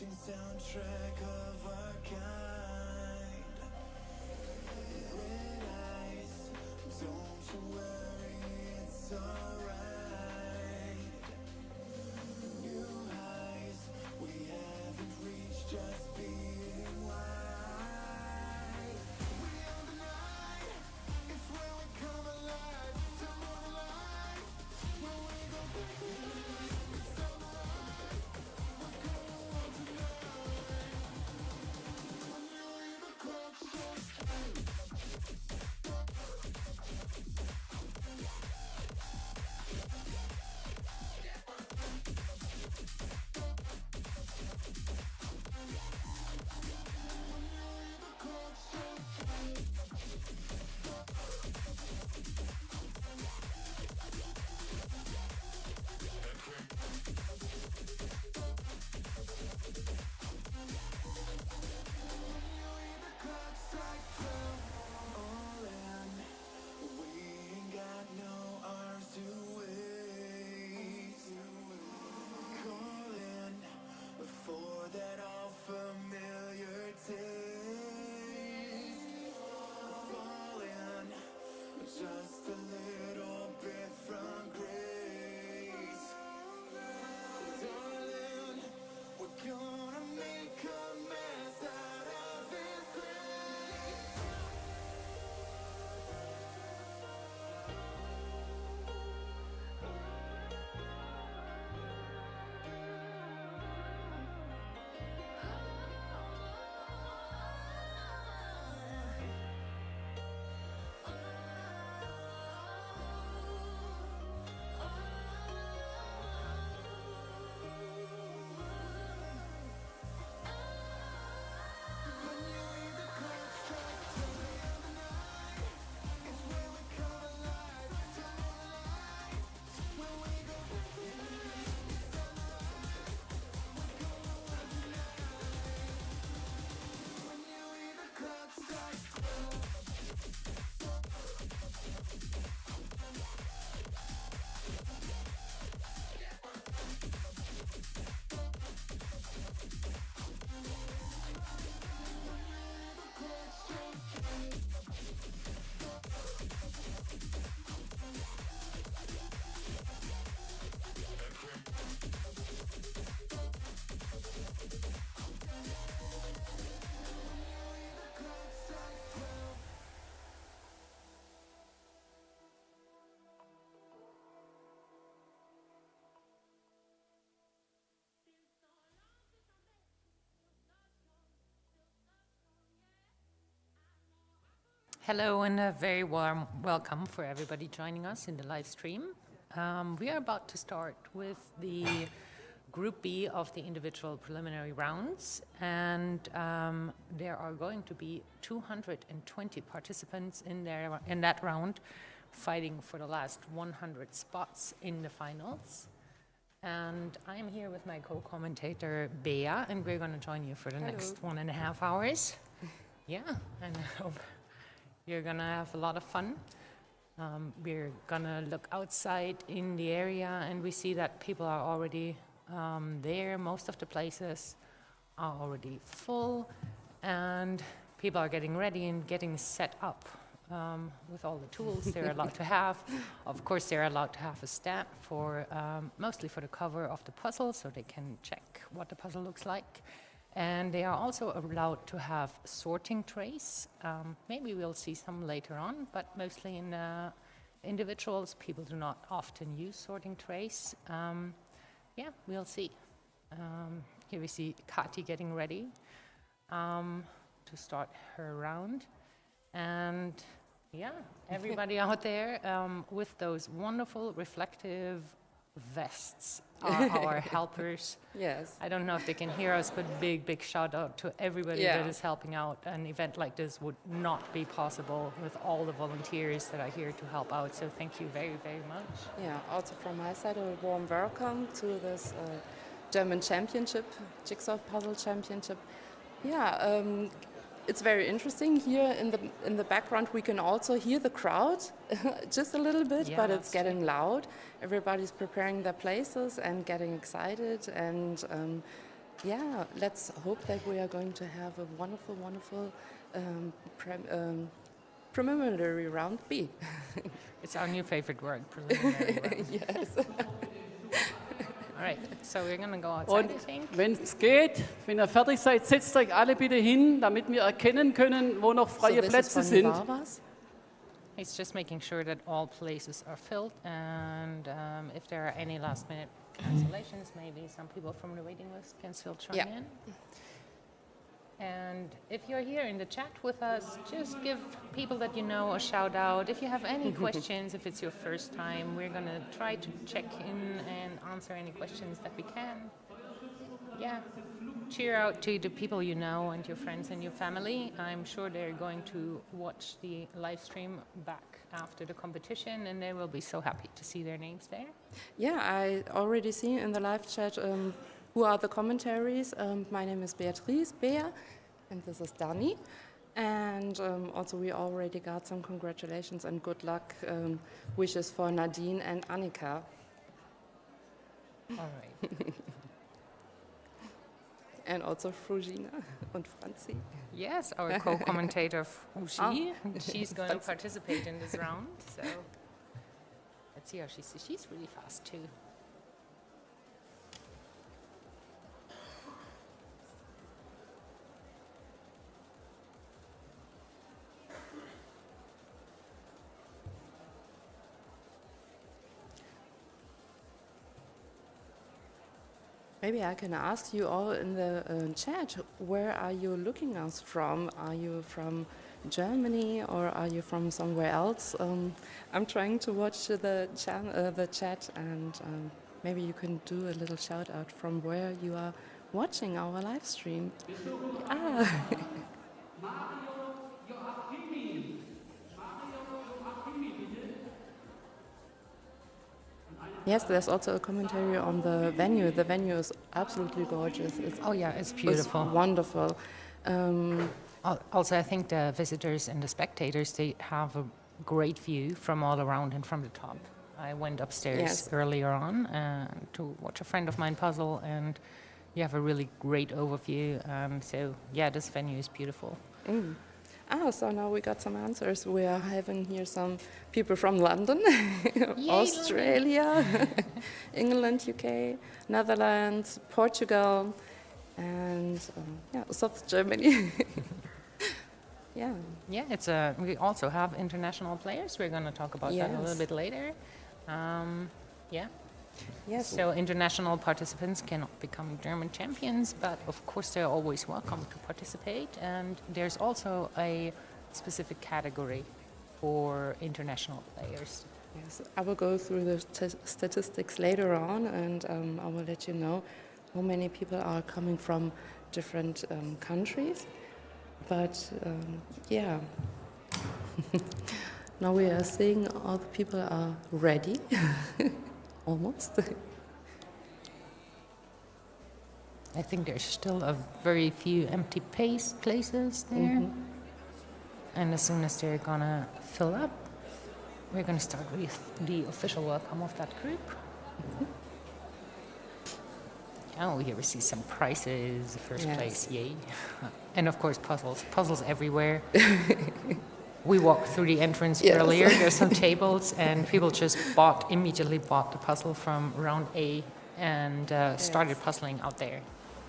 soundtrack of our kind. Red eyes, don't you worry, it's alright. New highs, we haven't reached, just being wide. We own the night, it's where we come alive. Turn on the light, when we go back to life. It's alright, we're going on tonight. When you leave the clock strikes 12, all in. We ain't got no arms to waste. Calling for that all familiar taste. Falling just a little bit from grace. Darling, we're gonna make a mess out of this place. When you leave the clock strike 12 a.m. tonight, it's where we come alive. Turn on the light, when we go back to life. It's alright, we're going on tonight. When you leave the clock strike 12. Hello and a very warm welcome for everybody joining us in the live stream. We are about to start with the Group B of the individual preliminary rounds, and there are going to be 220 participants in that round, fighting for the last 100 spots in the finals. And I'm here with my co-commentator Bea, and we're going to join you for the next 1.5 hours. Yeah, and I hope you're gonna have a lot of fun. We're gonna look outside in the area, and we see that people are already there. Most of the places are already full, and people are getting ready and getting set up with all the tools they're allowed to have. Of course, they're allowed to have a stand for mostly for the cover of the puzzle, so they can check what the puzzle looks like. And they are also allowed to have sorting trays. Maybe we'll see some later on, but mostly in individuals, people do not often use sorting trays. Yeah, we'll see. Here we see Kati getting ready to start her round. And yeah, everybody out there with those wonderful reflective vests are our helpers. Yes. I don't know if they can hear us, but big shout out to everybody that is helping out. An event like this would not be possible with all the volunteers that are here to help out. So thank you very much. Yeah, also from my side, a warm welcome to this German championship, Jigsaw Puzzle Championship. Yeah, it's very interesting. Here in the background we can also hear the crowd just a little bit, but it's getting loud. Everybody's preparing their places and getting excited, and Yeah, let's hope that we are going to have a wonderful, wonderful preliminary round B. It's our new favorite word, preliminary round. Yes. All right, so we're going to go outside, Und I think. wenn es geht, wenn ihr fertig seid, setzt euch alle bitte hin, damit wir erkennen können, wo noch freie this is Plätze von sind. Varvas. It's just making sure that all places are filled, and if there are any last-minute cancellations, maybe some people from the waiting list can still chime Yeah. in. And if you're here in the chat with us, just give people that you know a shout out. If you have any questions, if it's your first time, we're going to try to check in and answer any questions that we can. Yeah, cheer out to the people you know and your friends and your family. I'm sure they're going to watch the live stream back after the competition, and they will be so happy to see their names there. Yeah, I already see in the live chat who are the commentaries. My name is Beatrice, Bea, and this is Dani. And also we already got some congratulations and good luck wishes for Nadine and Annika. All right. And also Frugina and Franzi. Yes, our co-commentator Ushi. Ah. She's going to participate in this round. So let's see how she's really fast too. Maybe I can ask you all in the chat, where are you looking us from? Are you from Germany or are you from somewhere else? I'm trying to watch the chat, and maybe you can do a little shout out from where you are watching our live stream. Ah. Yes, there's also a commentary on the venue. The venue is absolutely gorgeous. Oh yeah, it's It's beautiful. wonderful. Also, I think the visitors and the spectators, they have a great view from all around and from the top. I went upstairs Yes. earlier on to watch a friend of mine puzzle, and you have a really great overview. So yeah, this venue is beautiful. So now we got some answers. We are having here some people from London, Yay, Australia, England, UK, Netherlands, Portugal, and South Germany. Yeah. Yeah, we also have international players. We're going to talk about that a little Yes. bit later. Yeah. Yes. So international participants cannot become German champions, but of course they're always welcome to participate. And there's also a specific category for international players. Yes, I will go through the statistics later on, and I will let you know how many people are coming from different countries. But yeah, now we are seeing all the people are ready, almost. I think there's still a very few empty places there. And as soon as they're gonna fill up, we're gonna start with the official welcome of that group. Oh, we here see some prizes, first Yes. place, yay. And of course puzzles everywhere. We walked through the entrance Yes. earlier, there's some tables, and people just immediately bought the puzzle from round A and started puzzling out there.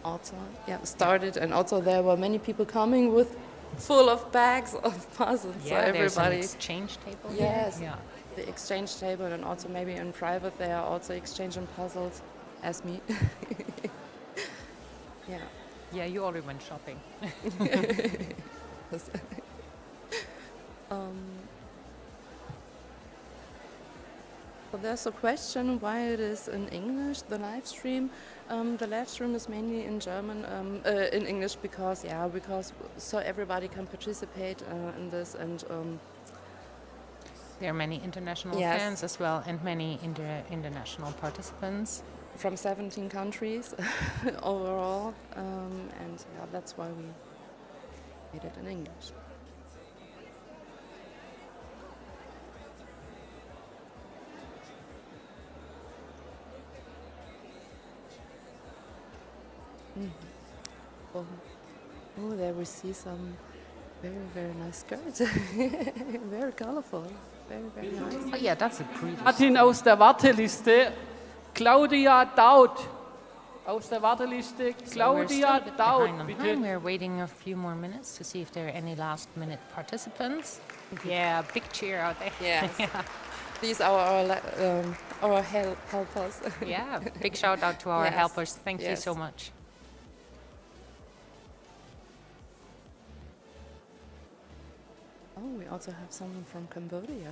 Also, started, and also there were many people coming with full of bags of puzzles. So Yeah, there's an everybody. exchange table Yes. here. Yeah. The exchange table, and also maybe in private they are also exchanging puzzles, as me. Yeah. Yeah, you already went shopping. So there's a question why it is in English, the live stream. The live stream is mainly in German, in English because so everybody can participate in this, and There are many international Yes. fans as well, and many international participants. from 17 countries overall, and that's why we made it in English. Oh, there we see some very, very nice skirts. Very colorful. Very, very nice. Oh yeah, that's a pretty. Martin aus der Warteliste, Claudia Daud. Aus der Warteliste, We're still Claudia a bit Daud, behind on bitte. time. We're waiting a few more minutes to see if there are any last-minute participants. Yeah, big cheer out there. Yes. These are our helpers. Yeah, big shout out to our Yes, helpers. Thank you yes. so much. Oh, we also have someone from Cambodia.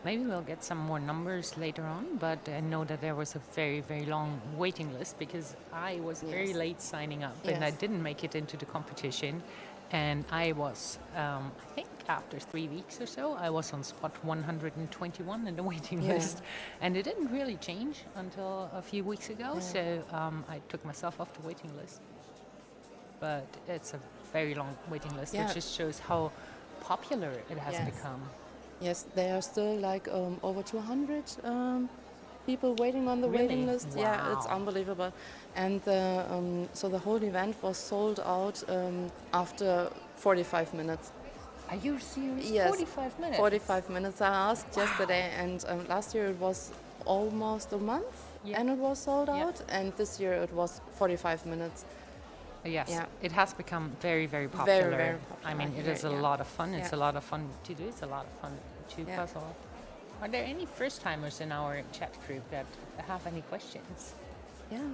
Maybe we'll get some more numbers later on, but I know that there was a very, very long waiting list because I was very Yes. late signing up and I Yes. didn't make it into the competition. And I was, I think after 3 weeks or so, I was on spot 121 in the waiting Yeah. list. And it didn't really change until a few weeks ago, so I took myself off the waiting list. But it's a very long waiting list, Yeah. which just shows how popular it has Yes. become. Yes, there are still like over 200 people waiting on the waiting Really? list. Yeah, it's Wow. unbelievable. And so the whole event was sold out after 45 minutes. Are you serious? Yes. 45 minutes? 45 minutes I asked yesterday, and last year it was almost a month Yeah. and it was sold Yeah. out, and this year it was 45 minutes. Yes, Yeah. it has become very, very popular. very I mean, popular it is a here, yeah. lot of fun. It's Yeah. a lot of fun to do. It's a lot of fun to Yeah. puzzle. Are there any first-timers in our chat group that have any questions? Yeah, yeah.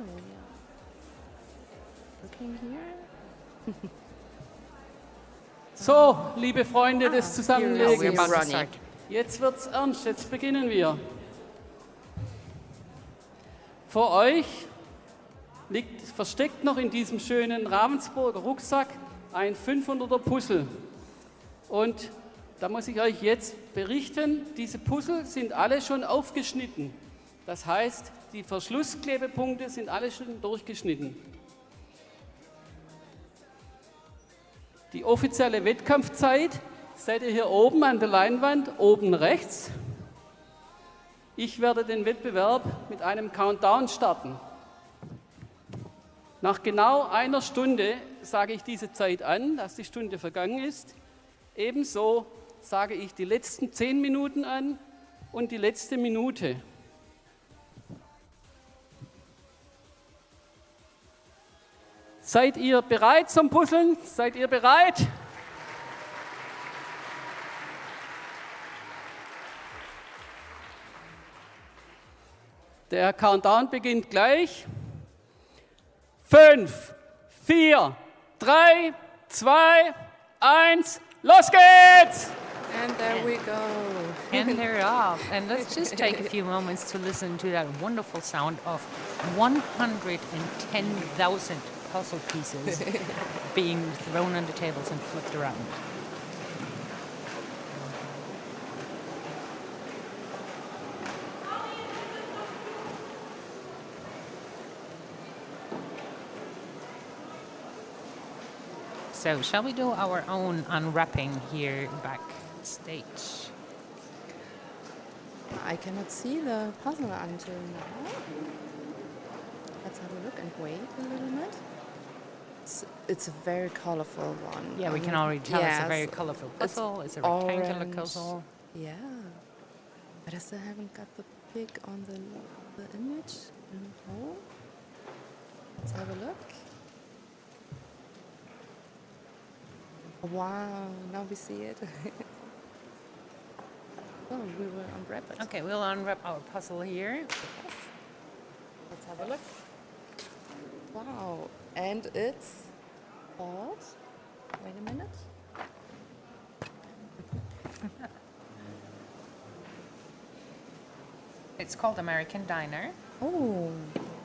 Looking here. So, liebe Freunde des Here Oh, Zusammenlegens, we're about to running. start. jetzt wird's ernst, jetzt beginnen wir. Vor euch liegt versteckt noch in diesem schönen Ravensburger Rucksack ein 500er Puzzle. Und da muss ich euch jetzt berichten, diese Puzzle sind alle schon aufgeschnitten. Das heißt, die Verschlussklebepunkte sind alle schon durchgeschnitten. Die offizielle Wettkampfzeit seht ihr hier oben an der Leinwand, oben rechts. Ich werde den Wettbewerb mit einem Countdown starten. Nach genau einer Stunde sage ich diese Zeit an, dass die Stunde vergangen ist. Ebenso sage ich die letzten 10 Minuten an und die letzte Minute. Seid ihr bereit zum Puzzeln? Seid ihr bereit? Der Countdown beginnt gleich. 5, 4, 3, 2, 1, los geht's! And there we go. And they're off. And let's just take a few moments to listen to that wonderful sound of 110,000 puzzle pieces being thrown on the tables and flipped around. So, shall we do our own unwrapping here backstage? I cannot see the puzzle until now. Let's have a look and wait a little bit. It's a very colorful one. Yeah, we can already tell it's a yes, very colorful it's puzzle. It's a rectangular orange. puzzle. Yeah, but I still haven't got the pic on the image. No. Let's have a look. Wow, now we see it. Oh, we will unwrap it. Okay, we'll unwrap our puzzle here. Let's have a look. Wow, and it's called. Wait a minute. It's called American Diner. Oh,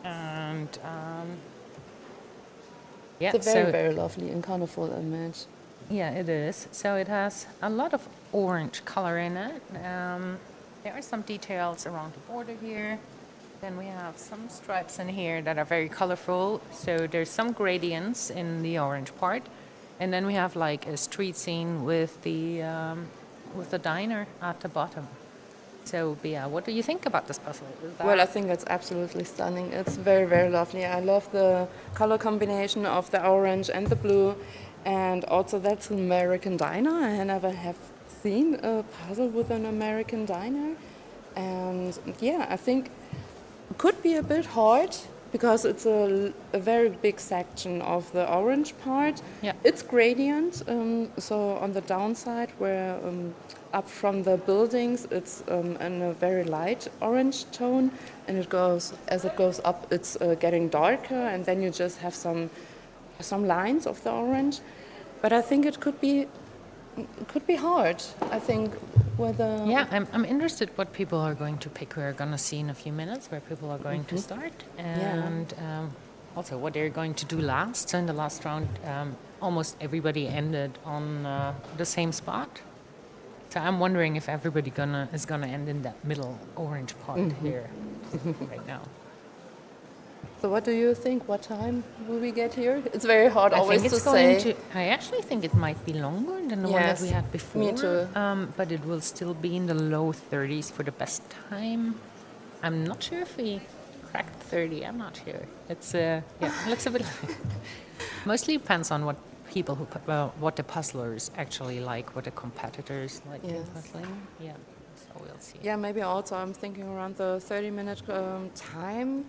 And yeah, it's a very, so very lovely and colorful image. yeah, it is. So it has a lot of orange color in it. There are some details around the border here. Then we have some stripes in here that are very colorful. So there's some gradients in the orange part. And then we have like a street scene with the diner at the bottom. So, Bea, what do you think about this puzzle? Is that Well, I think it's absolutely stunning. It's very, very lovely. I love the color combination of the orange and the blue. And also that's an American diner. I never have seen a puzzle with an American diner. And yeah, I think it could be a bit hard because it's a very big section of the orange part. Yeah. It's gradient, so on the downside where up from the buildings it's in a very light orange tone, and it goes as it goes up it's getting darker, and then you just have some lines of the orange. But I think it could be hard. I think whether Yeah, I'm interested what people are going to pick. We're going to see in a few minutes where people are going to start, and also what they're going to do last. So in the last round, almost everybody ended on the same spot. So I'm wondering if everybody is gonna end in that middle orange part here right now. So what do you think? What time will we get here? It's very hard I always think to it's going say. I actually think it might be longer than the one that we Yes, had before. me too. But it will still be in the low 30s for the best time. I'm not sure if we cracked 30. I'm not sure. It's it looks a bit. Mostly depends on what people what the puzzlers actually like, what the competitors like in Yes. puzzling. Yeah, so we'll see. Yeah, maybe also I'm thinking around the 30-minute time.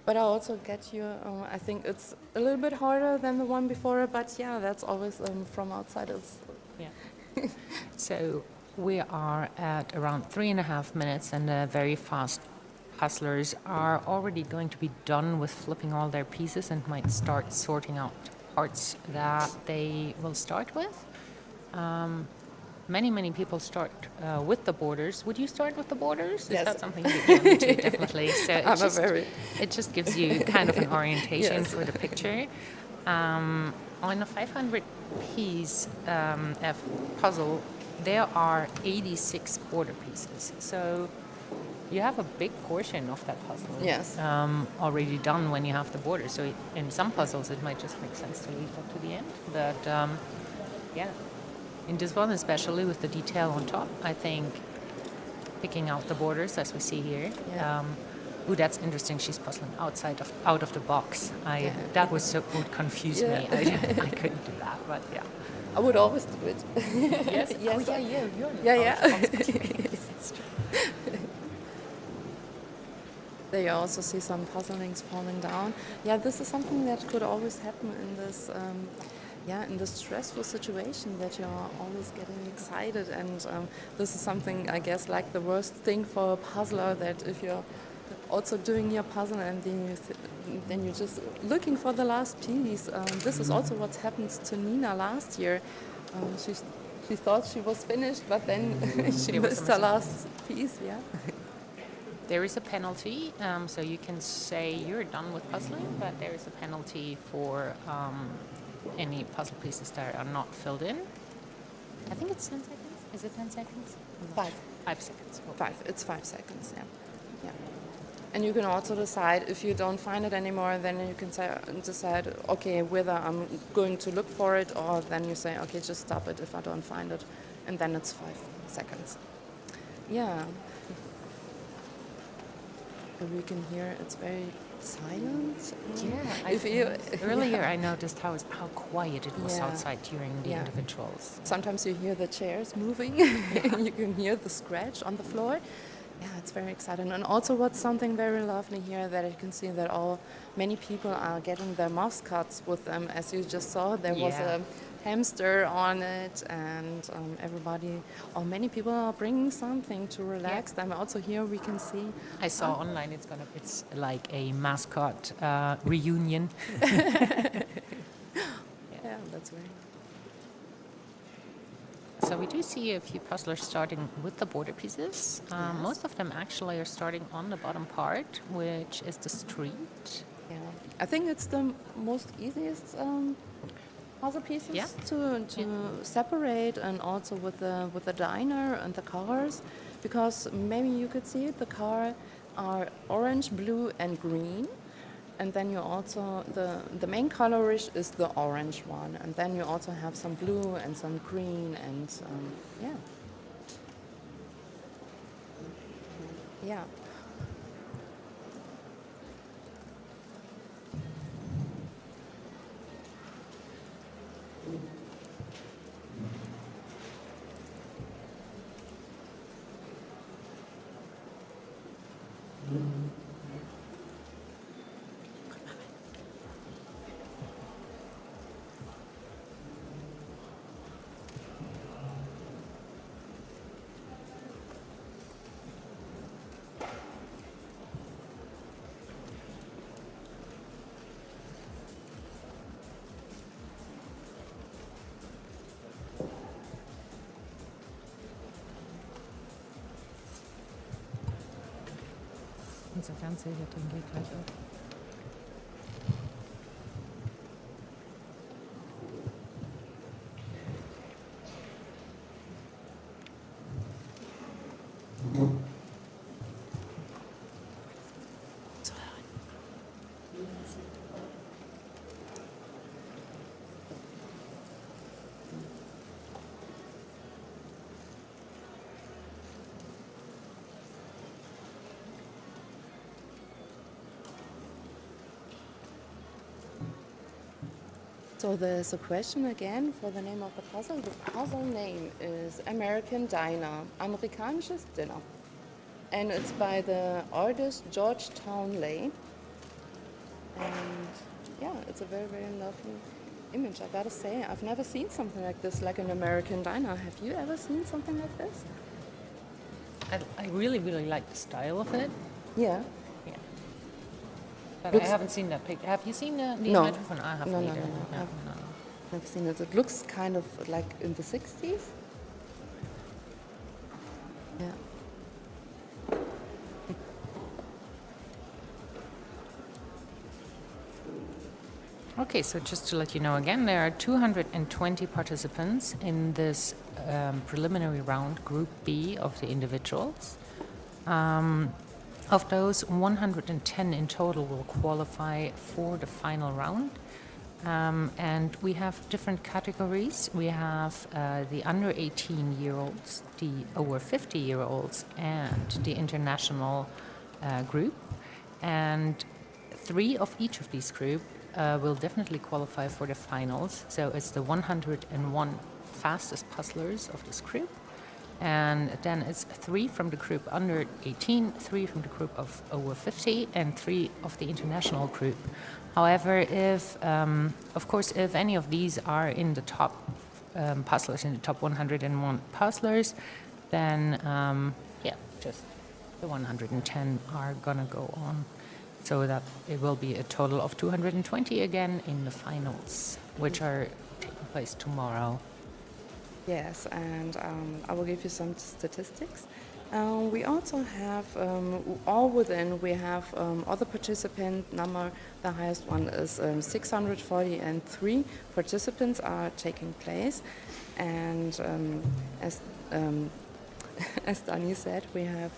But I also get you, I think it's a little bit harder than the one before, but yeah, that's always from outside. Yeah. So we are at around 3.5 minutes, and the very fast puzzlers are already going to be done with flipping all their pieces and might start sorting out parts that they will start with. Many people start with the borders. Would you start with the borders? Yes. Is that something you do? Me too, definitely. So It it just gives you kind of an orientation Yes. for the picture. On a 500 piece puzzle, there are 86 border pieces. So you have a big portion of that puzzle Yes. already done when you have the border. So in some puzzles, it might just make sense to leave that to the end. But yeah, in this one, especially with the detail on top, I think picking out the borders, as we see here. Yeah. Ooh, that's interesting. She's puzzling out of the box. That would confuse me. I couldn't do that, but yeah. I would always do it. Yes. Yes. Oh, you're Yeah. It's true. There you also see some puzzlings falling down. Yeah, this is something that could always happen in this, in this stressful situation that you're always getting excited. And this is something, I guess, like the worst thing for a puzzler, that if you're also doing your puzzle and then you're just looking for the last piece. This is also what happened to Nina last year. She thought she was finished, but then she There was missed a her missing last piece. Yeah. There is a penalty, so you can say you're done with puzzling, but there is a penalty for any puzzle pieces that are not filled in. I think it's 10 seconds. Is it 10 seconds? I'm not 5. sure. 5 seconds. Okay. 5. It's 5 seconds. Yeah. Yeah. And you can also decide if you don't find it anymore, then you can decide, okay, whether I'm going to look for it, or then you say, okay, just stop it if I don't find it, and then it's 5 seconds. Yeah. We can hear it's very silent. Yeah. Earlier, I noticed how quiet it was Yeah. outside during the Yeah. individuals. Sometimes you hear the chairs moving. You can hear the scratch on the floor. Yeah, it's very exciting. And also what's something very lovely here, that you can see that many people are getting their mascots with them. As you just saw, there was Yeah. a hamster on it, and many people are bringing something to relax them. Also here we can see. I saw online it's like a mascot reunion. Yeah, that's right. So we do see a few puzzlers starting with the border pieces. Most of them actually are starting on the bottom part, which is the street. Yeah, I think it's the most easiest puzzle pieces Yeah. to separate, and also with the diner and the cars, because maybe you could see the car are orange, blue, and green. And then you also, the main colorish is the orange one. And then you also have some blue and some green and yeah. Yeah. Unser Fernseher hier drin geht gleich auf. So there's a question again for the name of the puzzle. The puzzle name is American Diner, Amerikanisches Dinner. And it's by the artist Georgetown Lay. And yeah, it's a very, very lovely image, I gotta say. I've never seen something like this, like an American diner. Have you ever seen something like this? I really, really like the style of it. Yeah. Yeah. But Looks- I haven't seen that picture. Have you seen the No. image one? I haven't No, no, either. no, no. No. I've seen it. It looks kind of like in the 60s. Yeah. Okay, so just to let you know again, there are 220 participants in this preliminary round, Group B of the individuals. Of those, 110 in total will qualify for the final round. And we have different categories. We have the under 18-year-olds, the over 50-year-olds, and the international group. And 3 of each of these groups will definitely qualify for the finals. So it's the 101 fastest puzzlers of this group. And then it's 3 from the group under 18, 3 from the group of over 50, and 3 of the international group. However, if, of course, if any of these are in the top puzzlers, in the top 101 puzzlers, then, yeah, just the 110 are gonna go on. So that it will be a total of 220 again in the finals, which are taking place tomorrow. Yes, and I will give you some statistics. We also have, all within, we have other participant number. The highest one is 640, and 3 participants are taking place. And as as Dani said, we have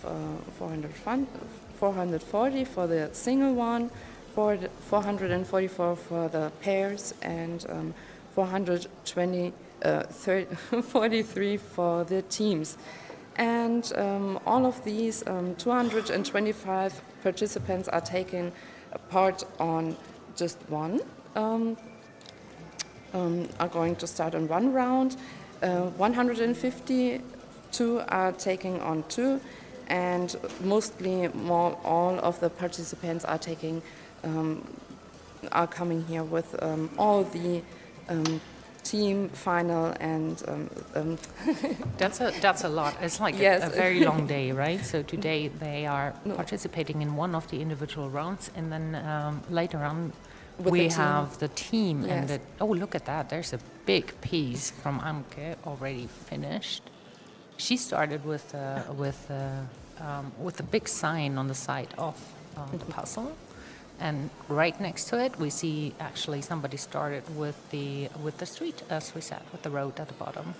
440 for the single one, 444 for the pairs, and 43 for the teams. And all of these 225 participants are taking part on just one, are going to start on one round. 152 are taking on 2, and mostly all of the participants are taking, are coming here with all the team final and That's a lot. It's like Yes. a very long day, right? So today they are participating in one of the individual rounds, and then later on With we the team. have the team. And Yes. oh, look at that! There's a big piece from Amke already finished. She started with the big sign on the side of the puzzle. And right next to it, we see actually somebody started with the street, as we said, with the road at the bottom.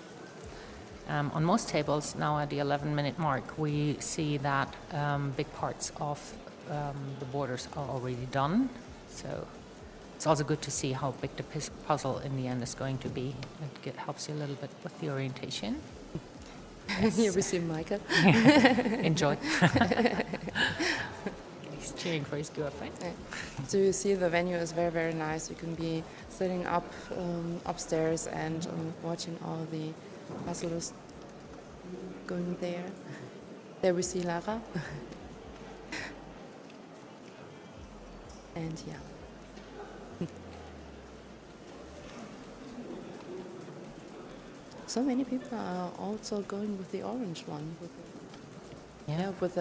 On most tables now at the 11-minute mark, we see that big parts of the borders are already done. So it's also good to see how big the puzzle in the end is going to be. It helps you a little bit with the orientation. Here we see Michael. Enjoy. He's cheering for his girlfriend. So you see the venue is very, very nice. You can be sitting up upstairs and watching all the puzzlers going there. There we see Lara. And yeah. So many people are also going with the orange one. With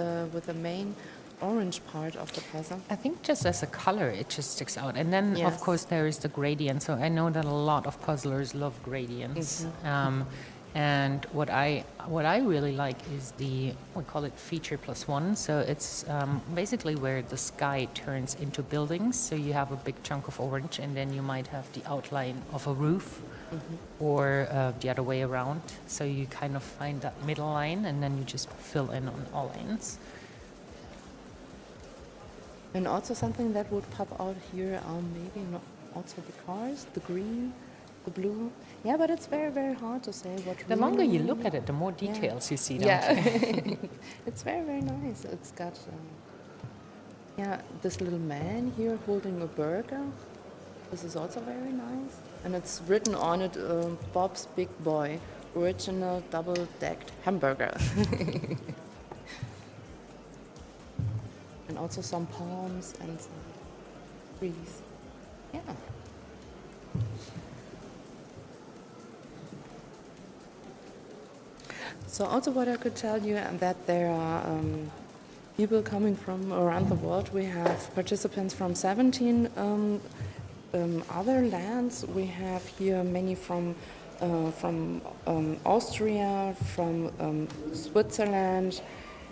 the main orange part of the puzzle. I think just as a color, it just sticks out. And then, of Yes. course, there is the gradient. So I know that a lot of puzzlers love gradients. And what I really like is we call it feature plus one. So it's basically where the sky turns into buildings. So you have a big chunk of orange, and then you might have the outline of a roof, or the other way around. So you kind of find that middle line, and then you just fill in on all ends. And also something that would pop out here are maybe not also the cars, the green, the blue. Yeah, but it's very, very hard to say what. The longer you really- look at it, the more details you see, don't Yeah, you? it's very, very nice. It's got, this little man here holding a burger. This is also very nice. And it's written on it, Bob's Big Boy, original double-decked hamburger. And also some palms and some trees. Yeah. So also what I could tell you that there are people coming from around the world. We have participants from 17 other lands. We have here many from Austria, from Switzerland.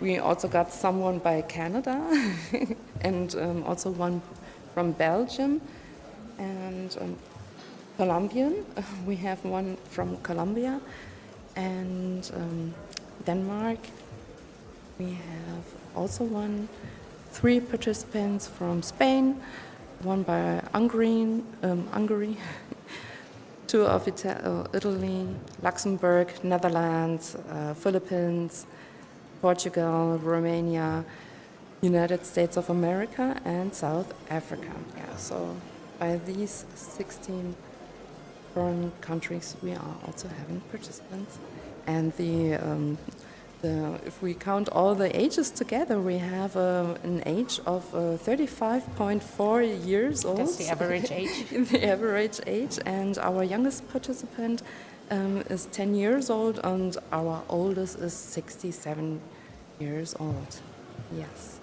We also got someone by Canada and also one from Belgium and Colombian. We have one from Colombia and Denmark. We have also three participants from Spain, one by Hungary, two of Italy, Luxembourg, Netherlands, Philippines, Portugal, Romania, United States of America, and South Africa. Yeah, so by these 16 foreign countries, we are also having participants. And if we count all the ages together, we have an age of 35.4 years old. That's the average age. The average age, and our youngest participant is 10 years old, and our oldest is 67 years old. Yes.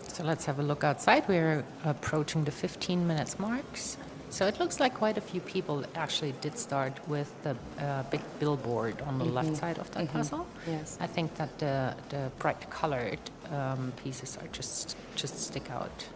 So let's have a look outside. We're approaching the 15 minutes marks. So it looks like quite a few people actually did start with the big billboard on the left side of that puzzle. Yes. I think that the bright colored pieces are just stick out.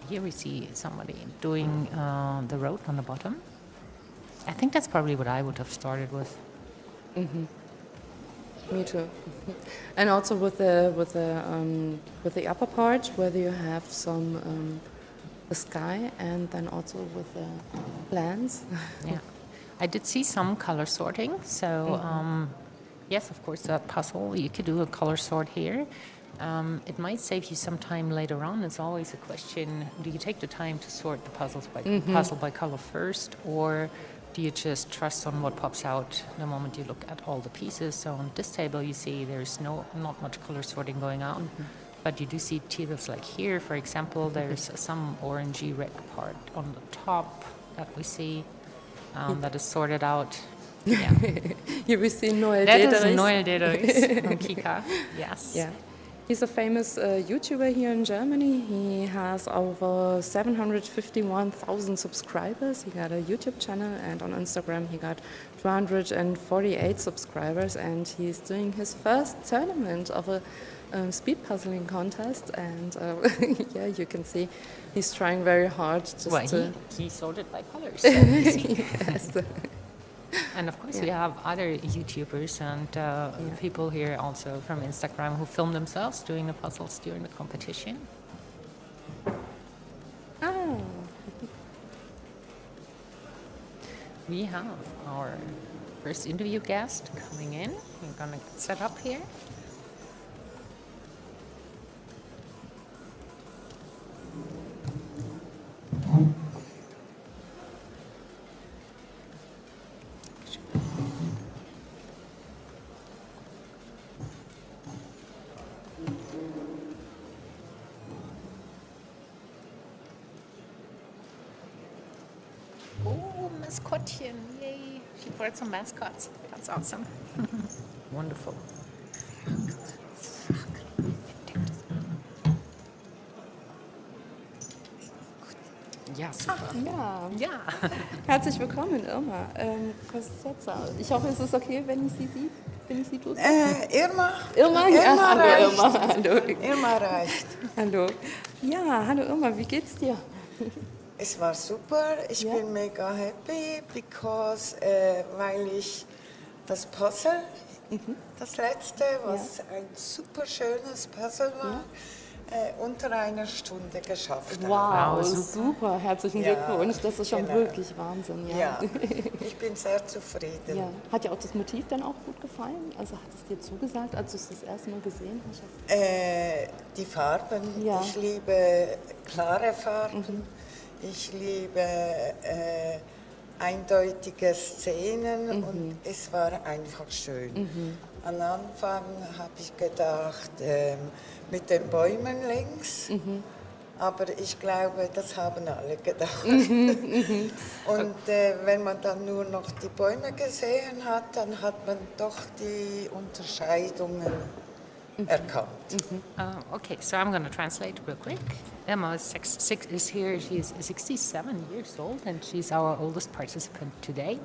Here we see somebody doing the road on the bottom. I think that's probably what I would have started with. Me too. And also with the upper part, where you have some the sky, and then also with the plants. Yeah, I did see some color sorting. So yes, of course, that puzzle you could do a color sort here. It might save you some time later on. It's always a question: do you take the time to sort the puzzles puzzle by color first, or do you just trust on what pops out the moment you look at all the pieces? So on this table, you see there's not much color sorting going on, but you do see tables like here, for example. There's some orangey red part on the top that we see that is sorted out. Yeah, Here we see Noel that is Dederich. Noel Dederich from Kika. Yes. Yeah. He's a famous YouTuber here in Germany. He has over 751,000 subscribers. He got a YouTube channel, and on Instagram he got 248 subscribers, and he's doing his first tournament of a speed puzzling contest, and yeah, you can see he's trying very hard just Well, to... he sorted by colors. So easy. Yes. And of course, Yeah. we have other YouTubers and people here also from Instagram who film themselves doing the puzzles during the competition. Ah, We have our first interview guest coming in. We're gonna get set up here. Oh, Maskottchen, yay. She brought some mascots. That's awesome. Wonderful. Ja, super. ja. Ja. Herzlich willkommen, Irma Kostezza. Ich hoffe, es ist okay, wenn ich Sie duze? Irma. Irma? Ja, Irma hallo reicht. Irma. Hallo. Irma reicht. Hallo. Ja, hallo Irma, wie geht's dir? Es war super. Ich Ja. bin mega happy, because, weil ich das Puzzle, das letzte, was ein super schönes Puzzle war, unter einer Stunde geschafft habe. Wow, Wow, super. Herzlichen Ja, Glückwunsch. Das ist schon genau. wirklich Wahnsinn. Ja. Ja, ich bin sehr zufrieden. Ja. Hat dir auch das Motiv dann auch gut gefallen? Also hat es dir zugesagt, als du es das erste Mal gesehen hast? Die Farben, Ja. ich liebe klare Farben, ich liebe eindeutige Szenen und es war einfach schön. Am Anfang habe ich gedacht, mit den Bäumen links, aber ich glaube, das haben alle gedacht. Und wenn man dann nur noch die Bäume gesehen hat, dann hat man doch die Unterscheidungen erkannt. Okay, so I'm going to translate real quick. Emma is here. She's 67 years old, and she's our oldest participant today.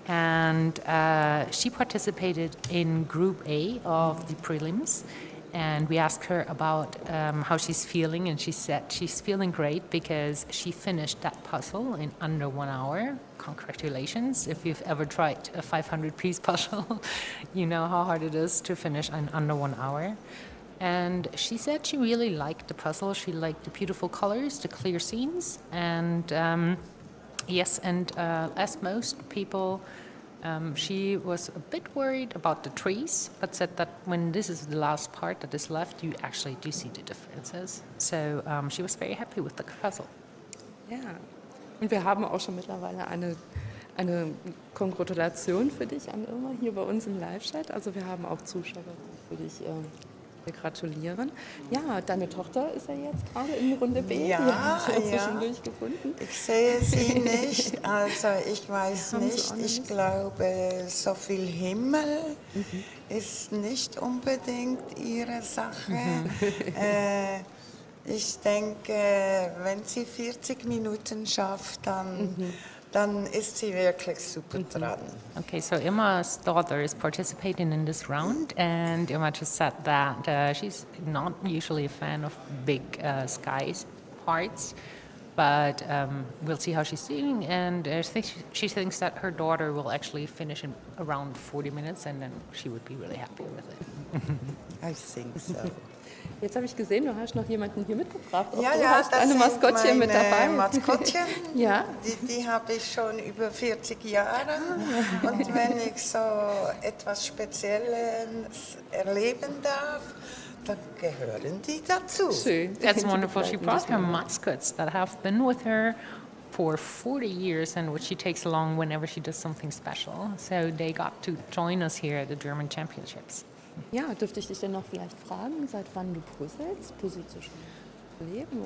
And she participated in Group A of the prelims. And we asked her about how she's feeling, and she said she's feeling great because she finished that puzzle in under 1 hour. Congratulations. If you've ever tried a 500-piece puzzle, you know how hard it is to finish in under 1 hour. And she said she really liked the puzzle. She liked the beautiful colors, the clear scenes, and yes, and as most people, she was a bit worried about the trees, but said that when this is the last part that is left, you actually do see the differences. So she was very happy with the puzzle. Ja. Und wir haben auch schon mittlerweile eine Kongratulation für dich an Irma hier bei uns im Live-Chat. Also wir haben auch Zuschauer, die für dich gratulieren. Ja, deine Tochter ist ja jetzt gerade in Runde B. Ja, Die habe ich ja. zwischendurch gefunden. Ich sehe sie nicht, also ich weiß Haben Sie nicht. auch Ich nicht? glaube, so viel Himmel ist nicht unbedingt ihre Sache. Ich denke, wenn sie 40 Minuten schafft, dann ist sie wirklich super dran. Okay, so Irma's daughter is participating in this round, and Irma just said that she's not usually a fan of big skies parts, but we'll see how she's doing, and she thinks that her daughter will actually finish in around 40 minutes, and then she would be really happy with it. I think so. Jetzt habe ich gesehen, du hast noch jemanden hier mitgebracht. Auch Ja, du ja, hast das eine sind Maskottchen mit meine dabei. Maskottchen. Ja. Die habe ich schon über 40 Jahre. Und wenn ich so etwas Spezielles erleben darf, dann gehören die dazu. Schön. That's wonderful. Die She bleiben brought her nicht mascots that have been with her for 40 years and which she takes along whenever she does something special. So they got to join us here at the German Championships. Ja, dürfte ich dich denn noch vielleicht fragen, seit wann du puzzelst? Puzzelst du schon Leben?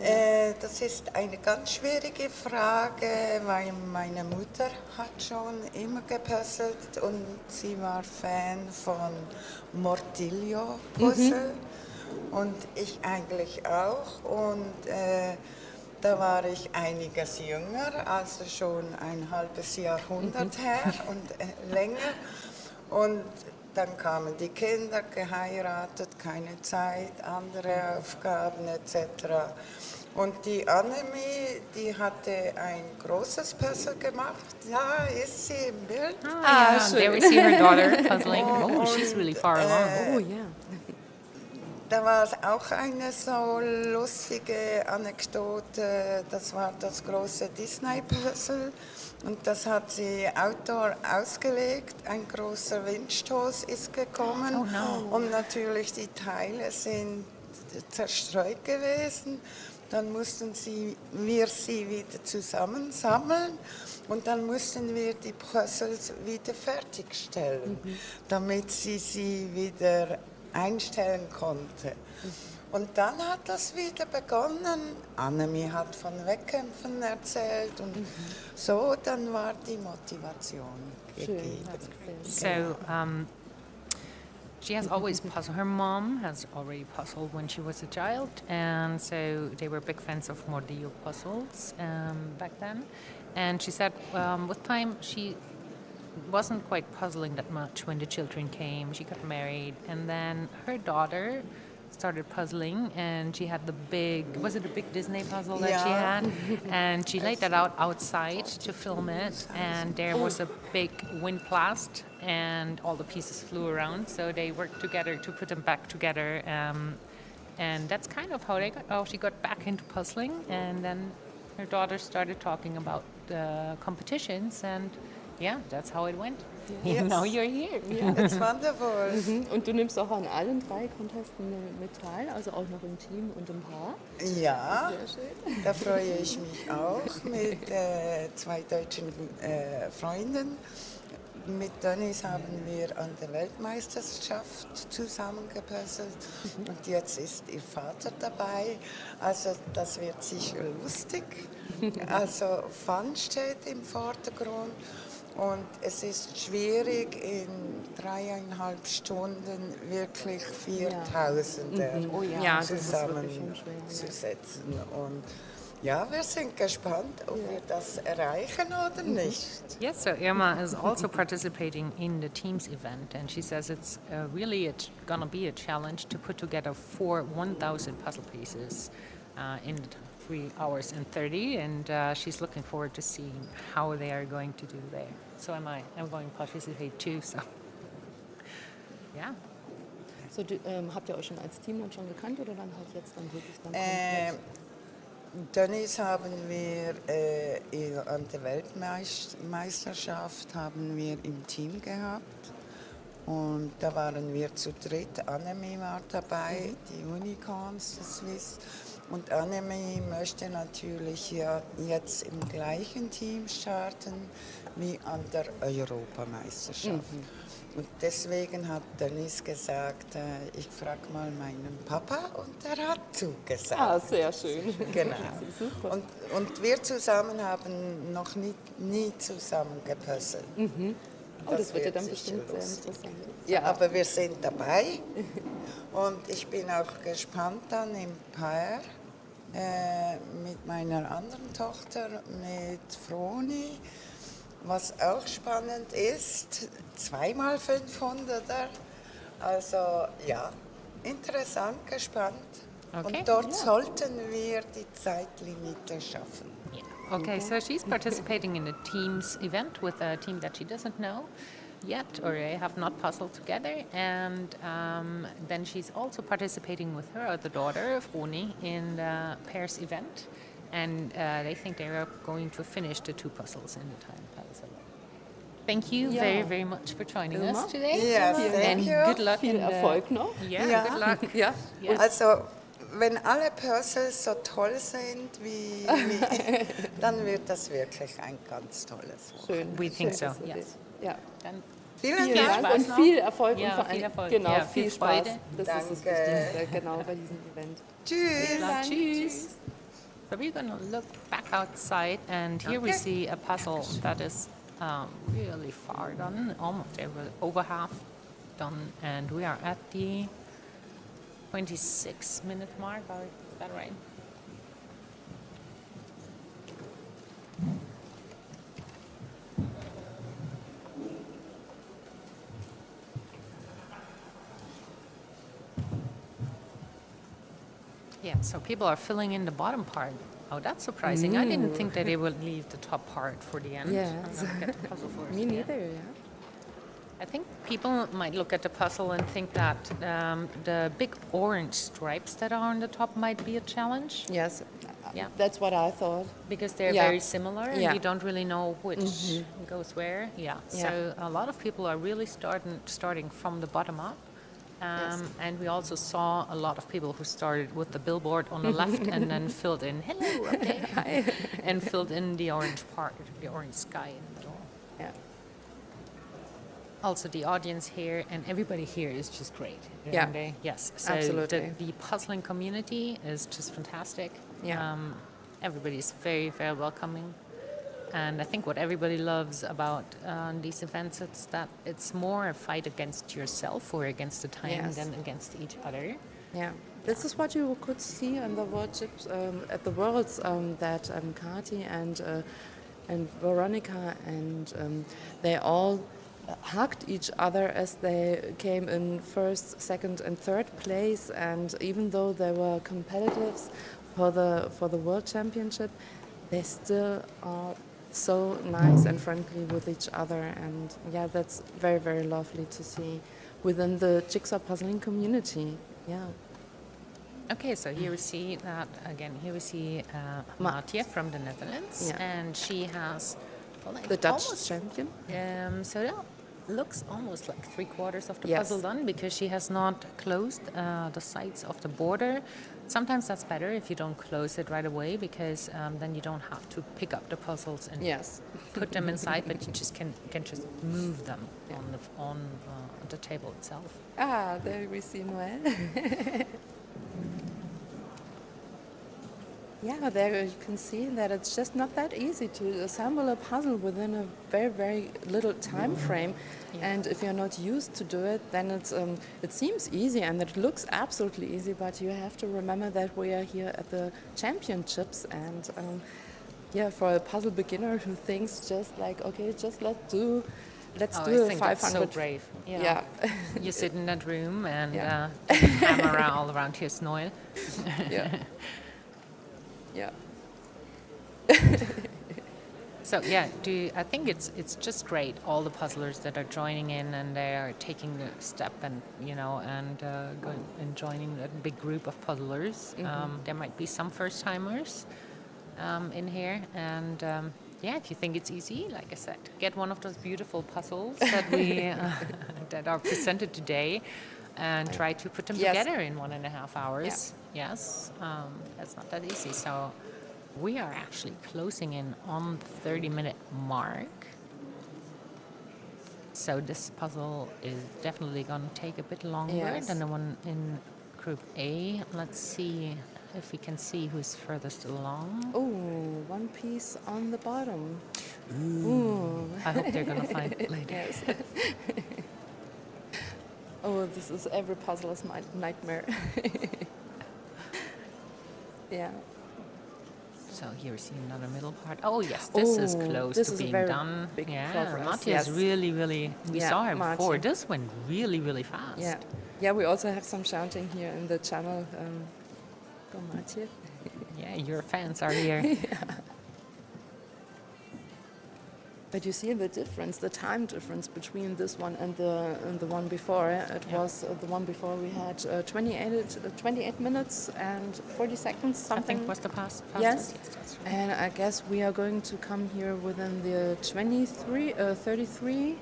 Das ist eine ganz schwierige Frage, weil meine Mutter hat schon immer gepuzzelt und sie war Fan von Mortillo-Puzzle. und ich eigentlich auch. Und da war ich einiges jünger, also schon ein halbes Jahrhundert her und länger. Und dann kamen die Kinder, geheiratet, keine Zeit, andere Aufgaben etc. Und die Annemie, die hatte ein großes Puzzle gemacht. Ja, ist sie im Bild? Ah, yeah, there we see her daughter puzzling. Oh, she's really far along. Oh ja. Da war auch eine so lustige Anekdote. Das war das große Disney-Puzzle und das hat sie outdoor ausgelegt. Ein großer Windstoß ist gekommen Oh no. und natürlich die Teile sind zerstreut gewesen. Dann mussten wir sie wieder zusammensammeln und dann mussten wir die Puzzles wieder fertigstellen, damit sie wieder einstellen konnte. Und dann hat das wieder begonnen. Annemie hat von Wettkämpfen erzählt und so, dann war die Motivation gegeben. So, she has always puzzled. Her mom has already puzzled when she was a child, and so they were big fans of Mordio puzzles back then. And she said with time she wasn't quite puzzling that much when the children came. She got married, and then her daughter started puzzling, and she had the big, was it a big Disney puzzle that she Yeah. had? And she laid that out outside to film it, and there was a big wind blast, and all the pieces flew around, so they worked together to put them back together. And that's kind of how she got back into puzzling, and then her daughter started talking about the competitions, and yeah, that's how it went. Yes. Now you're here. It's wonderful. Und du nimmst auch an allen 3 Contesten mit teil, also auch noch im Team und im Paar. Ja, Sehr schön. da freue ich mich auch mit 2 deutschen Freunden. Mit Dennis haben wir an der Weltmeisterschaft zusammengepuzzelt und jetzt ist ihr Vater dabei. Also das wird sicher lustig. Also Fun steht im Vordergrund und es ist schwierig in 3,5 Stunden wirklich 4000 Oh ja, das ist wirklich schon zusammenzusetzen. Und ja, wir sind gespannt, ob wir das erreichen oder nicht. Yes, so Irma is also participating in the teams event, and she says it's really gonna be a challenge to put together 1,000 puzzle pieces in 3 hours and 30, and she's looking forward to seeing how they are going to do there. So I'm going to participate too. So yeah. So, habt ihr euch schon als Team dann schon gekannt oder dann halt jetzt dann wirklich dann komplett? Dennis haben wir an der Weltmeisterschaft haben wir im Team gehabt und da waren wir zu dritt. Annemie war dabei, die Unicorns, das Swiss. Und Annemie möchte natürlich ja jetzt im gleichen Team starten wie an der Europameisterschaft. Und deswegen hat Dennis gesagt, ich frage mal meinen Papa und er hat zugesagt. Ah, sehr schön. Genau. Super. Und wir zusammen haben noch nie zusammen gepuzzelt. Oh, das wird ja dann sicher bestimmt sehr lustig. interessant. Ja, aber wir sind dabei und ich bin auch gespannt dann im Paar mit meiner anderen Tochter, mit Froni. Was auch spannend ist, 2x500er. Also ja, interessant, gespannt. Okay. Und dort sollten wir die Zeitlimite schaffen. Yeah. Okay, so she's participating in a teams event with a team that she doesn't know yet, or they have not puzzled together, and then she's also participating with her other daughter, Froni, in the pairs event, and they think they are going to finish the 2 puzzles in the time. Thank you very, very much for joining us today. Yes, thank And you. good luck Viel in the, Erfolg noch. Yeah, Ja. good luck. Ja. Yes. Also, wenn alle Puzzles so toll sind, dann wird das wirklich ein ganz tolles Wort. Schön. We think Schön, so, dass ihr yes. das- Ja. Dann Vielen Vielen Dank. Dank und noch. viel Erfolg Ja, und vor viel allem Erfolg. genau, Ja, viel viel Spaß. Freude. Das ist das Danke. Wichtigste, genau, bei diesem Event. Tschüss. Like, cheese. So we're going to look back outside, and here we Okay. see a puzzle that is really far done, almost over half done, and we are at the 26-minute mark, or is that right? Yeah, so people are filling in the bottom part. Oh, that's surprising. I didn't think that they would leave the top part for the end. Yes. I'm gonna get the puzzle first. Me yeah. neither, yeah. I think people might look at the puzzle and think that the big orange stripes that are on the top might be a challenge Yes, Yeah. that's what I thought. because they're Yeah. very similar and Yeah. you don't really know which goes where. Yeah. Yeah. So a lot of people are really starting from the bottom up. Yes. And we also saw a lot of people who started with the billboard on the left and then filled in, hello, okay, and filled in the orange part, the orange sky in the middle. Yeah. Also, the audience here and everybody here is just great. Yeah. aren't they? Yes. So Absolutely. The puzzling community is just fantastic. Yeah. Everybody's very, very welcoming. And I think what everybody loves about these events is that it's more a fight against yourself or against the time Yes. than against each other. Yeah, this is what you could see in the World Chips at the Worlds that Kati and Veronica and they all hugged each other as they came in first, second, and third place. And even though they were competitors for the World Championship, they still are so nice and friendly with each other. And yeah, that's very, very lovely to see within the jigsaw puzzling community. Yeah. Okay, so here we see that again. Here we see Ma- Maartje from the Netherlands, Yeah. and she has well, The Dutch almost, champion. so that looks almost like 3/4 of the Yes. puzzle done because she has not closed the sides of the border. Sometimes that's better if you don't close it right away because then you don't have to pick up the puzzles and Yes. put them inside, but you just can just move them Yeah. on the table itself. Ah, there we see Noel. Yeah, there you can see that it's just not that easy to assemble a puzzle within a very, very little time frame. And if you're not used to do it, then it seems easy and it looks absolutely easy, but you have to remember that we are here at the championships and yeah, for a puzzle beginner who thinks just like, okay, just let's do I a think 500. that's so brave. Yeah. You sit in that room and Yeah. hammer all around your Noel. Yeah. Yeah. So yeah, I think it's just great. All the puzzlers that are joining in and they are taking the step and going and joining a big group of puzzlers. There might be some first timers in here, and yeah, if you think it's easy, like I said, get one of those beautiful puzzles that we that are presented today, and try to put them Yes. together in 1.5 hours. Yes, that's not that easy. So we are actually closing in on the 30-minute mark. So this puzzle is definitely going to take a bit longer Yes. than the one in Group A. Let's see if we can see who's furthest along. Oh, one piece on the bottom. Ooh. I hope they're going to find it later. Yes. Oh, this is every puzzler's nightmare. Yeah. So here we see another middle part. Oh yes, this is Oh, close this to is a being very done. big Yeah, progress, Mattia yes. is really. We Yeah, saw her before. Mattia. This went really fast. Yeah. Yeah, we also have some shouting here in the channel. Go Matje. Yeah, your fans are here. But you see the difference, the time difference between this one and the one before. It Yeah. was the one before we had 28 minutes and 40 seconds, I something. think was the fastest. Yes. That's right. And I guess we are going to come here within the 33,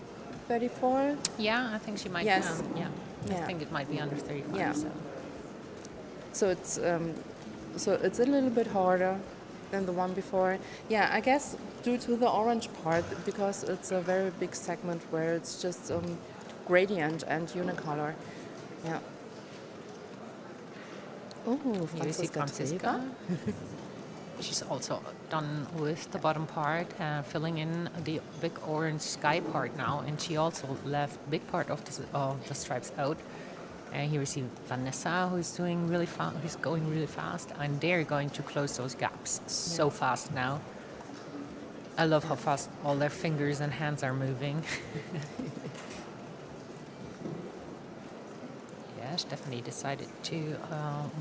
34. Yeah, I think she might. Yes. Yeah. I Yeah. think it might be under 35. Yeah. So. So it's a little bit harder than the one before. Yeah, I guess due to the orange part, because it's a very big segment where it's just gradient and unicolor. Yeah. Oh, Here we see Franziska. She's also done with the bottom part, filling in the big orange sky part now, and she also left big part of the stripes out And here we see Vanessa, who's doing really fast, who's going really fast, and they're going to close those gaps so fast now. I love how fast all their fingers and hands are moving. Yeah, Stephanie decided to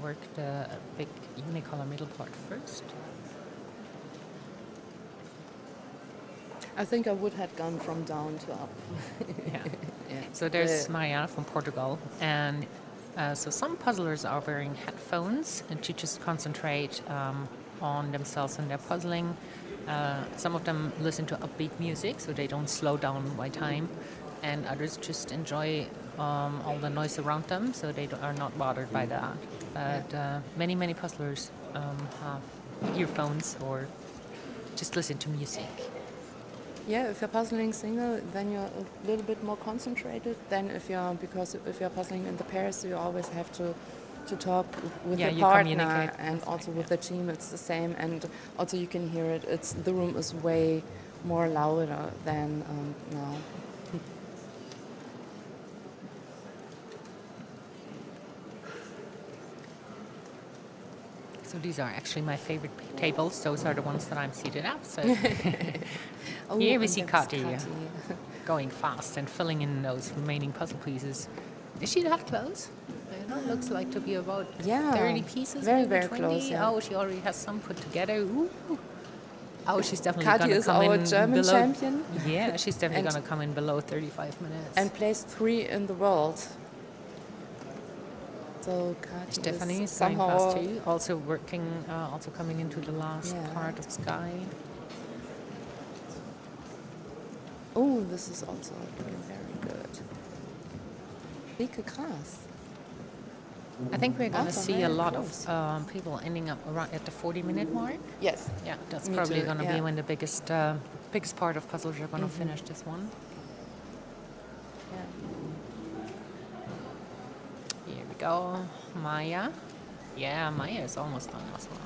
work the big unicolor middle part first. I think I would have gone from down to up. Yeah. Yeah. So there's Maya from Portugal, and so some puzzlers are wearing headphones and to just concentrate on themselves and their puzzling. Some of them listen to upbeat music, so they don't slow down by time, and others just enjoy all the noise around them, so they are not bothered by that. But many puzzlers have earphones or just listen to music. Yeah, if you're puzzling single, then you're a little bit more concentrated than because if you're puzzling in the pairs, you always have to talk with Yeah, your you partner, communicate. and also with the team it's the same, and also you can hear it. The room is way more louder than now. So these are actually my favorite tables. Those are the ones that I'm seated at. So Oh, here we and see there's Kati Kati. going fast and filling in those remaining puzzle pieces. Is she that close? It looks like to be about Yeah, 30 pieces, very, maybe very 20. close, yeah. Oh, she already has some put together. Ooh. Oh, she's definitely Kati going to is come our in German below. champion. Yeah, she's definitely And- going to come in below 35 minutes. And placed 3 in the world. So Kati Stephanie is is going somehow fast too. Also working, also coming into the last Yeah. part of Sky. Oh, this is also looking very good. Rieke Gras. I think we're going to Also see a very lot close. of people ending up around at the 40-minute mark. Yes. Yeah, that's Me probably too, going to be yeah. when the biggest part of puzzles are going to finish this one. Yeah. Here we go, Maya. Yeah, Maya is almost done as well.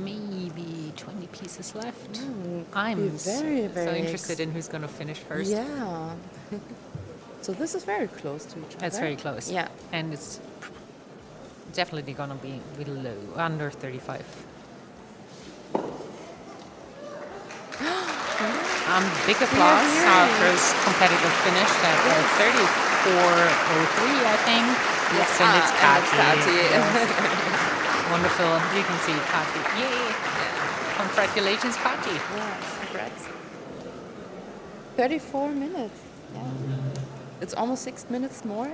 Maybe 20 pieces left. I'm be very, so very interested in who's going to finish first. Yeah. So this is very close to each other. That's very close. Yeah. And it's definitely going to be below, under 35. Big applause. Our first competitive finish at 34:03, I think. Yes, and it's Kati. Yes. Wonderful. You can see Kati. Yay! Congratulations, Kati. Yeah, congrats. 34 minutes. Yeah. It's almost 6 minutes more.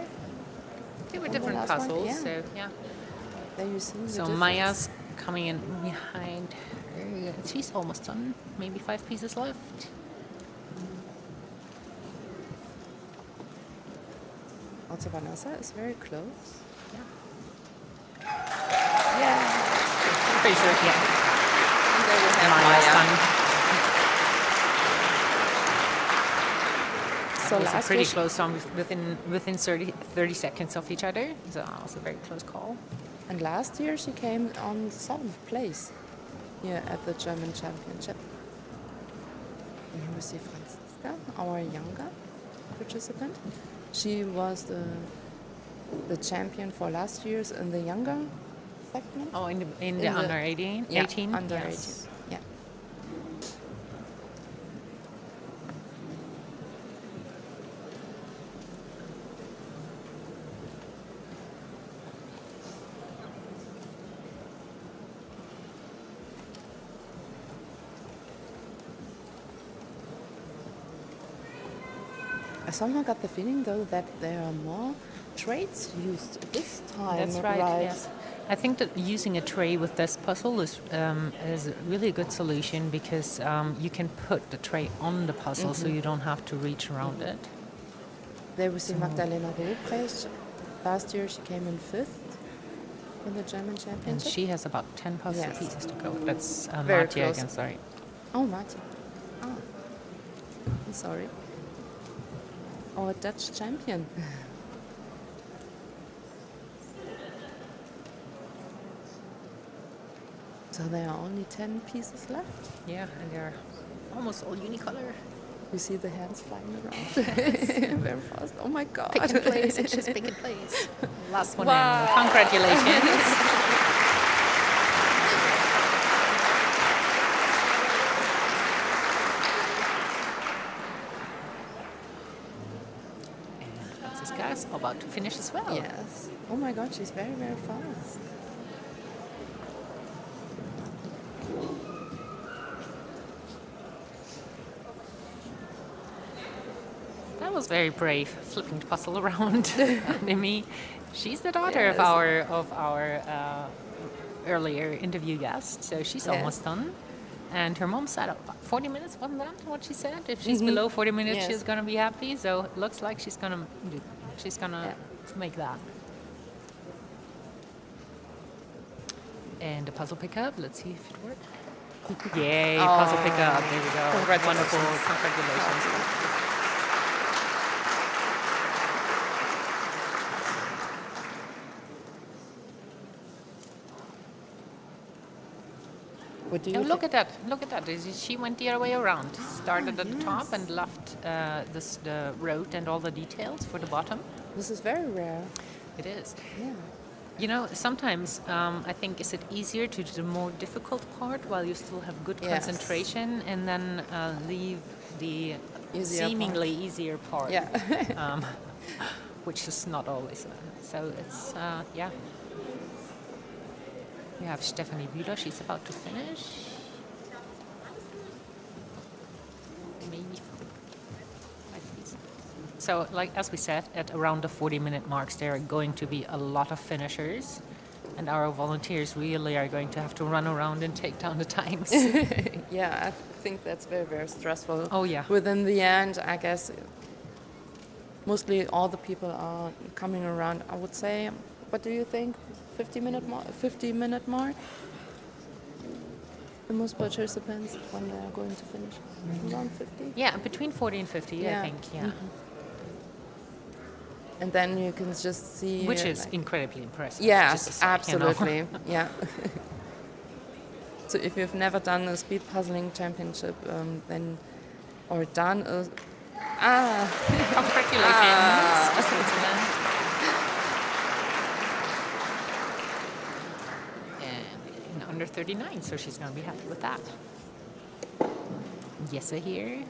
They were And the different last one, puzzles, yeah. so yeah. There you see the So difference. Maya's coming in behind her. She's almost done. Maybe 5 pieces left. Also Vanessa is very close. Yeah. Yeah. Pretty sure, yeah. And there we have Maya's Maya. done. So It was a last pretty year close one within 30 seconds of each other. So that was a very close call. and last year she came on 7th place here at the German Championship. And here we see Franziska, our younger participant. She was the champion for last year's in the younger segment. Oh, in the In the- under 18? Yeah, 18? under Yes. 18. Yeah. I somehow got the feeling though that there are more trades used this time. That's right. Yes. I think that using a tray with this puzzle is a really good solution because you can put the tray on the puzzle so you don't have to reach around it. There we see Magdalena Ruprecht. Last year she came in 5th in the German And Championship. she has about 10 puzzle Yes. pieces to go. That's Very Martia close. again, sorry. Oh, Martin. Ah, I'm sorry. Our Dutch champion. So there are only 10 pieces left. Yeah, and they're almost all unicolor. You see the hands flying around very fast. Oh my God. Pick and place, it's just pick and place. Last one Wow. in. Congratulations. And Franziska is about to finish as well. Yes. Oh my God, she's very, very fast. That was very brave, flipping the puzzle around. Nimi, she's the daughter Yes. of our earlier interview guest, so she's Yes. almost done. And her mom said about 40 minutes, wasn't that what she said? If she's below 40 minutes, Yes. she's gonna be happy. So it looks like she's gonna make that. And the puzzle pickup, let's see if it works. Yay, puzzle pickup, there we go. Congratulations. Wonderful, congratulations. What do you Oh, think? look at that! Look at that! She went the other way around. Started at the top and left the road and all the details for the bottom. This is very rare. It is. Yeah. You know, sometimes I think is it easier to do the more difficult part while you still have good Yes. concentration, and then leave the Easier seemingly easier part, Yeah. which is not always. So it's yeah. We have Stephanie Bühler. She's about to finish. Maybe. So, like as we said, at around the 40-minute marks, there are going to be a lot of finishers, and our volunteers really are going to have to run around and take down the times. Yeah, I think that's very, very stressful. Oh, yeah. Within the end, I guess mostly all the people are coming around. I would say, what do you think? 50-minute mark? The most participants when they're going to finish around 50. Yeah, between 40 and 50, I Yeah. think. Yeah, And then you can just see. which is like- incredibly impressive. Yes, just to say, you know. absolutely. Yeah. So if you've never done a speed puzzling championship, then or done a Congratulations to Switzerland. And in under 39, so she's going to be happy with that. Yessa here.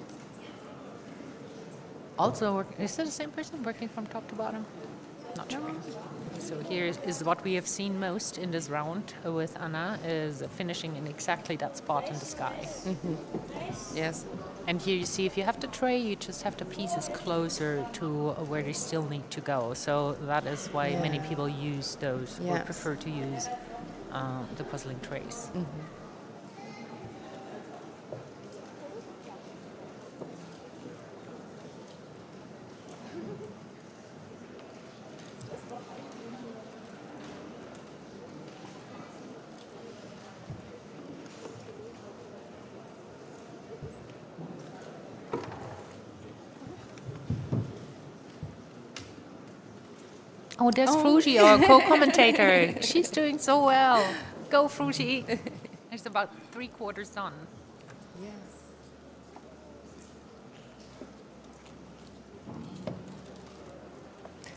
Also, is it the same person working from top to bottom? Not sure. So here is what we have seen most in this round with Anna, is finishing in exactly that spot in the sky. yes, And here you see, if you have the tray, you just have the pieces closer to where they still need to go. So that is why many Yeah. people use those, or Yes. prefer to use the puzzling trays. Oh, there's Fruji, our co-commentator. She's doing so well. Go, Fruji. It's about 3/4 done. yes.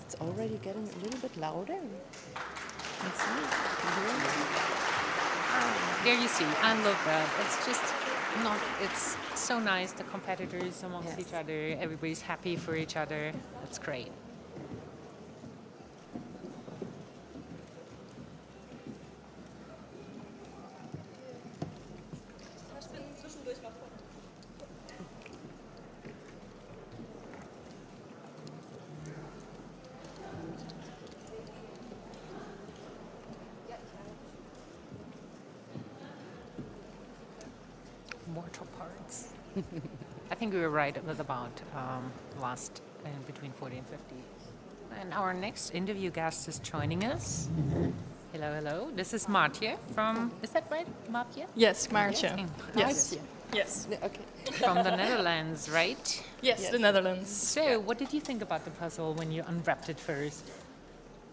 It's already getting a little bit louder. Can see it. Can hear it. There you see, I love that. It's just not, it's so nice, the competitors amongst Yes. each other, everybody's happy for each other. That's great. Mortal parts. I think we were right with about last between 40 and 50. And our next interview guest is joining us. Hello, hello. This is Martje from, is that right, Martje? Yes, Maartje. Yes. Yes. Okay. From the Netherlands, right? Yes, the Netherlands. So, what did you think about the puzzle when you unwrapped it first?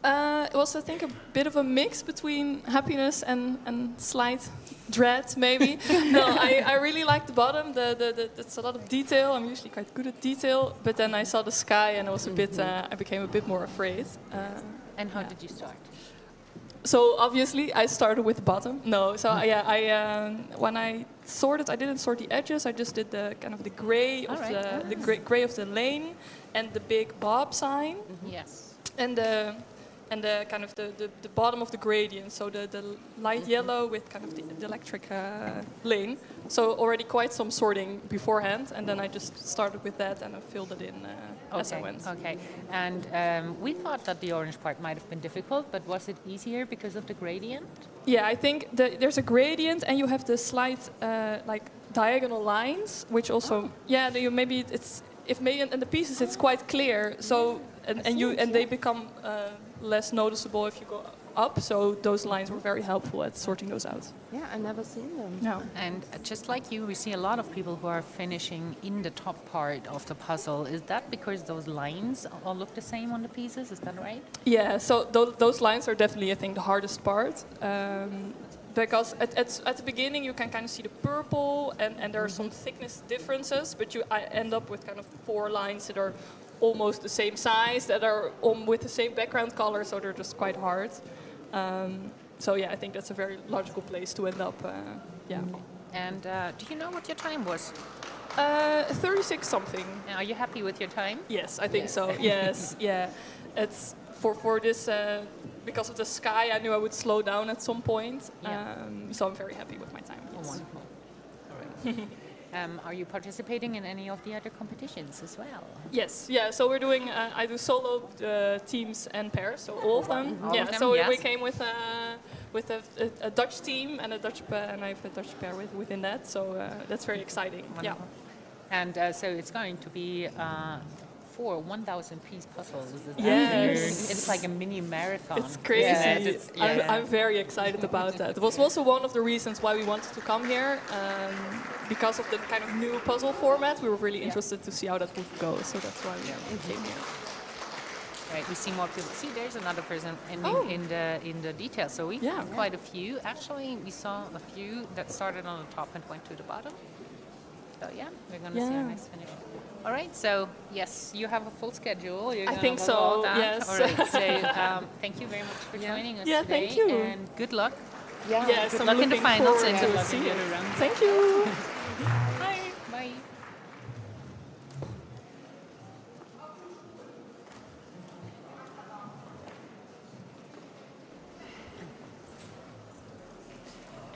It was, I think, a bit of a mix between happiness and slight dread, maybe. No, I really liked the bottom. It's a lot of detail. I'm usually quite good at detail, but then I saw the sky and I was a bit. I became a bit more afraid. And how did you start? So obviously, I started with the bottom. No, so when I sorted, I didn't sort the edges. I just did the kind of the gray of the gray of the lane and the big bob sign. Yes. And the kind of the bottom of the gradient, so the light yellow with kind of the electric lane. So already quite some sorting beforehand, and then I just started with that and I filled it in as I went. Okay. And we thought that the orange part might have been difficult, but was it easier because of the gradient? Yeah, I think there's a gradient, and you have the slight like diagonal lines, which also maybe it's if maybe in the pieces it's quite clear. So and they become less noticeable if you go up. So those lines were very helpful at sorting those out. Yeah, I never seen them. No. And just like you, we see a lot of people who are finishing in the top part of the puzzle. Is that because those lines all look the same on the pieces? Is that right? Yeah, so those lines are definitely, I think, the hardest part. Because at the beginning you can kind of see the purple and there are some thickness differences, but I end up with kind of 4 lines that are almost the same size, that are with the same background color, so they're just quite hard. So yeah, I think that's a very logical place to end up. Yeah. And do you know what your time was? 36 something. Are you happy with your time? Yes, I think so. Yes, yeah. It's for this because of the sky. I knew I would slow down at some point. So I'm very happy with my time. Oh, Yes. wonderful. All right. Are you participating in any of the other competitions as well? Yes, yeah. So we're doing. I do solo teams and pairs, so all of them. All yeah. of them, So yes. we came with a Dutch team and and I have a Dutch pair within that. So that's very exciting. Wonderful. And so it's going to be 4 1,000-piece puzzles. Is that Yes. It's like a mini marathon. It's crazy. Yeah, I'm very excited about that. It was also one of the reasons why we wanted to come here. Because of the kind of new puzzle format, we were really interested to see how that would go. So that's why we came here. Right, we see more people. See, there's another person in the details. So we found quite a few. Actually, we saw a few that started on the top and went to the bottom. So yeah, we're going to see our next finish. All right, so yes, you have a full schedule. You're I think so, all that. yes. All right, so thank you very much for joining us Yeah, today. thank you. And good luck. Yeah. Yes, Good I'm luck in the looking finals forward and to good luck in see the it. other round. Thank you. Bye. Bye.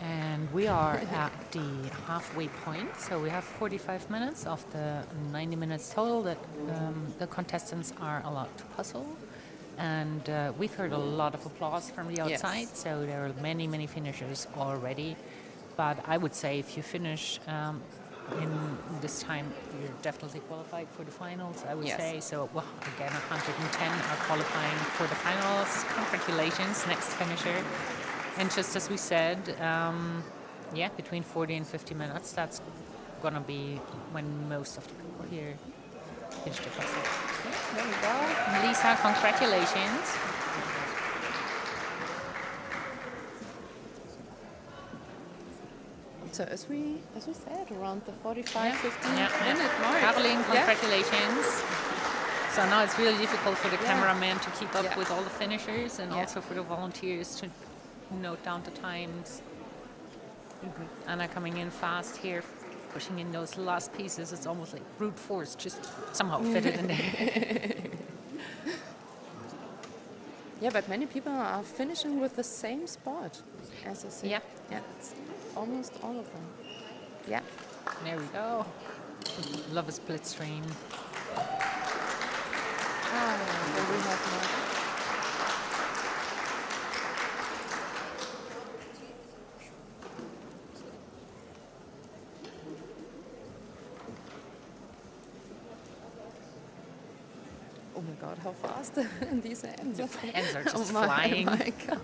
And we are at the halfway point, so we have 45 minutes of the 90 minutes total that the contestants are allowed to puzzle. And we've heard a lot of applause from the outside, so there are many, many finishers already. But I would say if you finish in this time, you're definitely qualified for the finals, I would say. So, well, again, 110 are qualifying for the finals. Congratulations, next finisher. And just as we said, between 40 and 50 minutes, that's going to be when most of the people here finish the puzzle. Okay, there we go. Lisa, congratulations. So as we said, around the 45, 50 minute mark. Caroline, congratulations. So now it's really difficult for the cameraman to keep up with all the finishers and also for the volunteers to note down the times. Anna coming in fast here, pushing in those last pieces. It's almost like brute force, just somehow fit it in there. Yeah, but many people are finishing with the same spot, as I said. Yeah. Yeah, it's almost all of them. Yeah. There we go. Love a split stream. There we have more. Oh my God, how fast these ends are. Ends are just Oh flying. my God.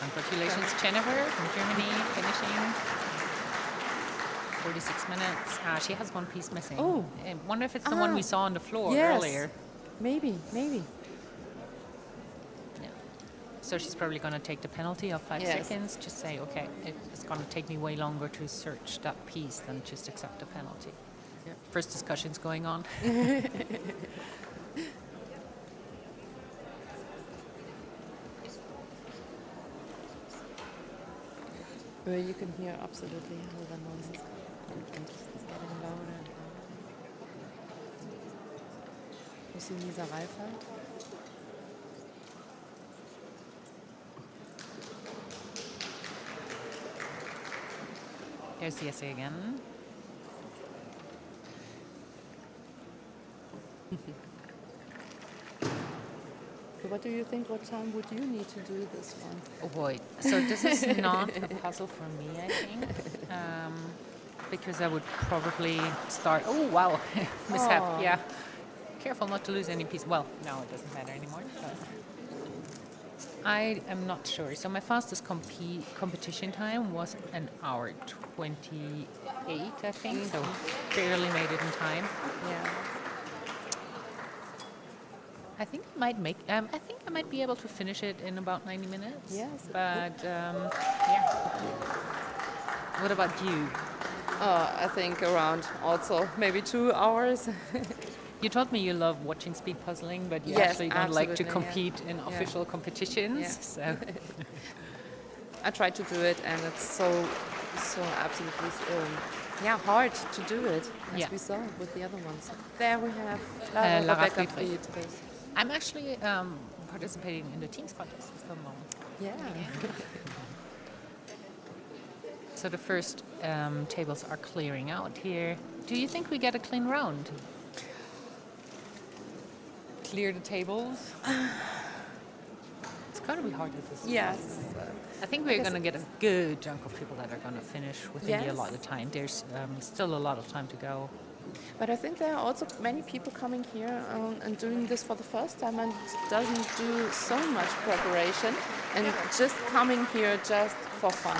Congratulations, Jennifer from Germany, finishing 46 minutes. She has one piece missing. Oh. I wonder if it's the one we saw on the floor Yes. earlier. Maybe. Yeah. So she's probably going to take the penalty of 5 Yes. seconds. Just say, okay, it's going to take me way longer to search that piece than just accept the penalty. Yep. First discussions going on. Well, you can hear absolutely how the noise is getting louder and louder. Bisschen Nieserei halt. There's the essay again. So what do you think? What time would you need to do this one? Oh boy. So this is not a puzzle for me, I think. Because I would probably start. Oh, wow. Mishap. Aw. Yeah. Careful not to lose any piece. Well, no, it doesn't matter anymore. But I am not sure. So my fastest competition time was an hour 28, I think. So barely made it in time. Yeah. I think I might be able to finish it in about 90 minutes. Yes, it But yeah. What about you? I think around also maybe 2 hours. You told me you love watching speed puzzling, but you Yes, actually don't like to absolutely, yeah. compete in Yeah. official competitions. Yeah. So I try to do it, and it's so absolutely hard to do it, as Yeah. we saw with the other ones. There we have Lara Rebecca Friedrich. Friedrich. I'm actually participating in the teams contest at the moment. Yeah. So the first tables are clearing out here. Do you think we get a clean round? Clear the tables? It's going to be hard with this. Yes. I think we're going to get a good chunk of people that are going to finish within the Yes. allotted time. There's still a lot of time to go. But I think there are also many people coming here and doing this for the first time and doesn't do so much preparation and just coming here just for fun,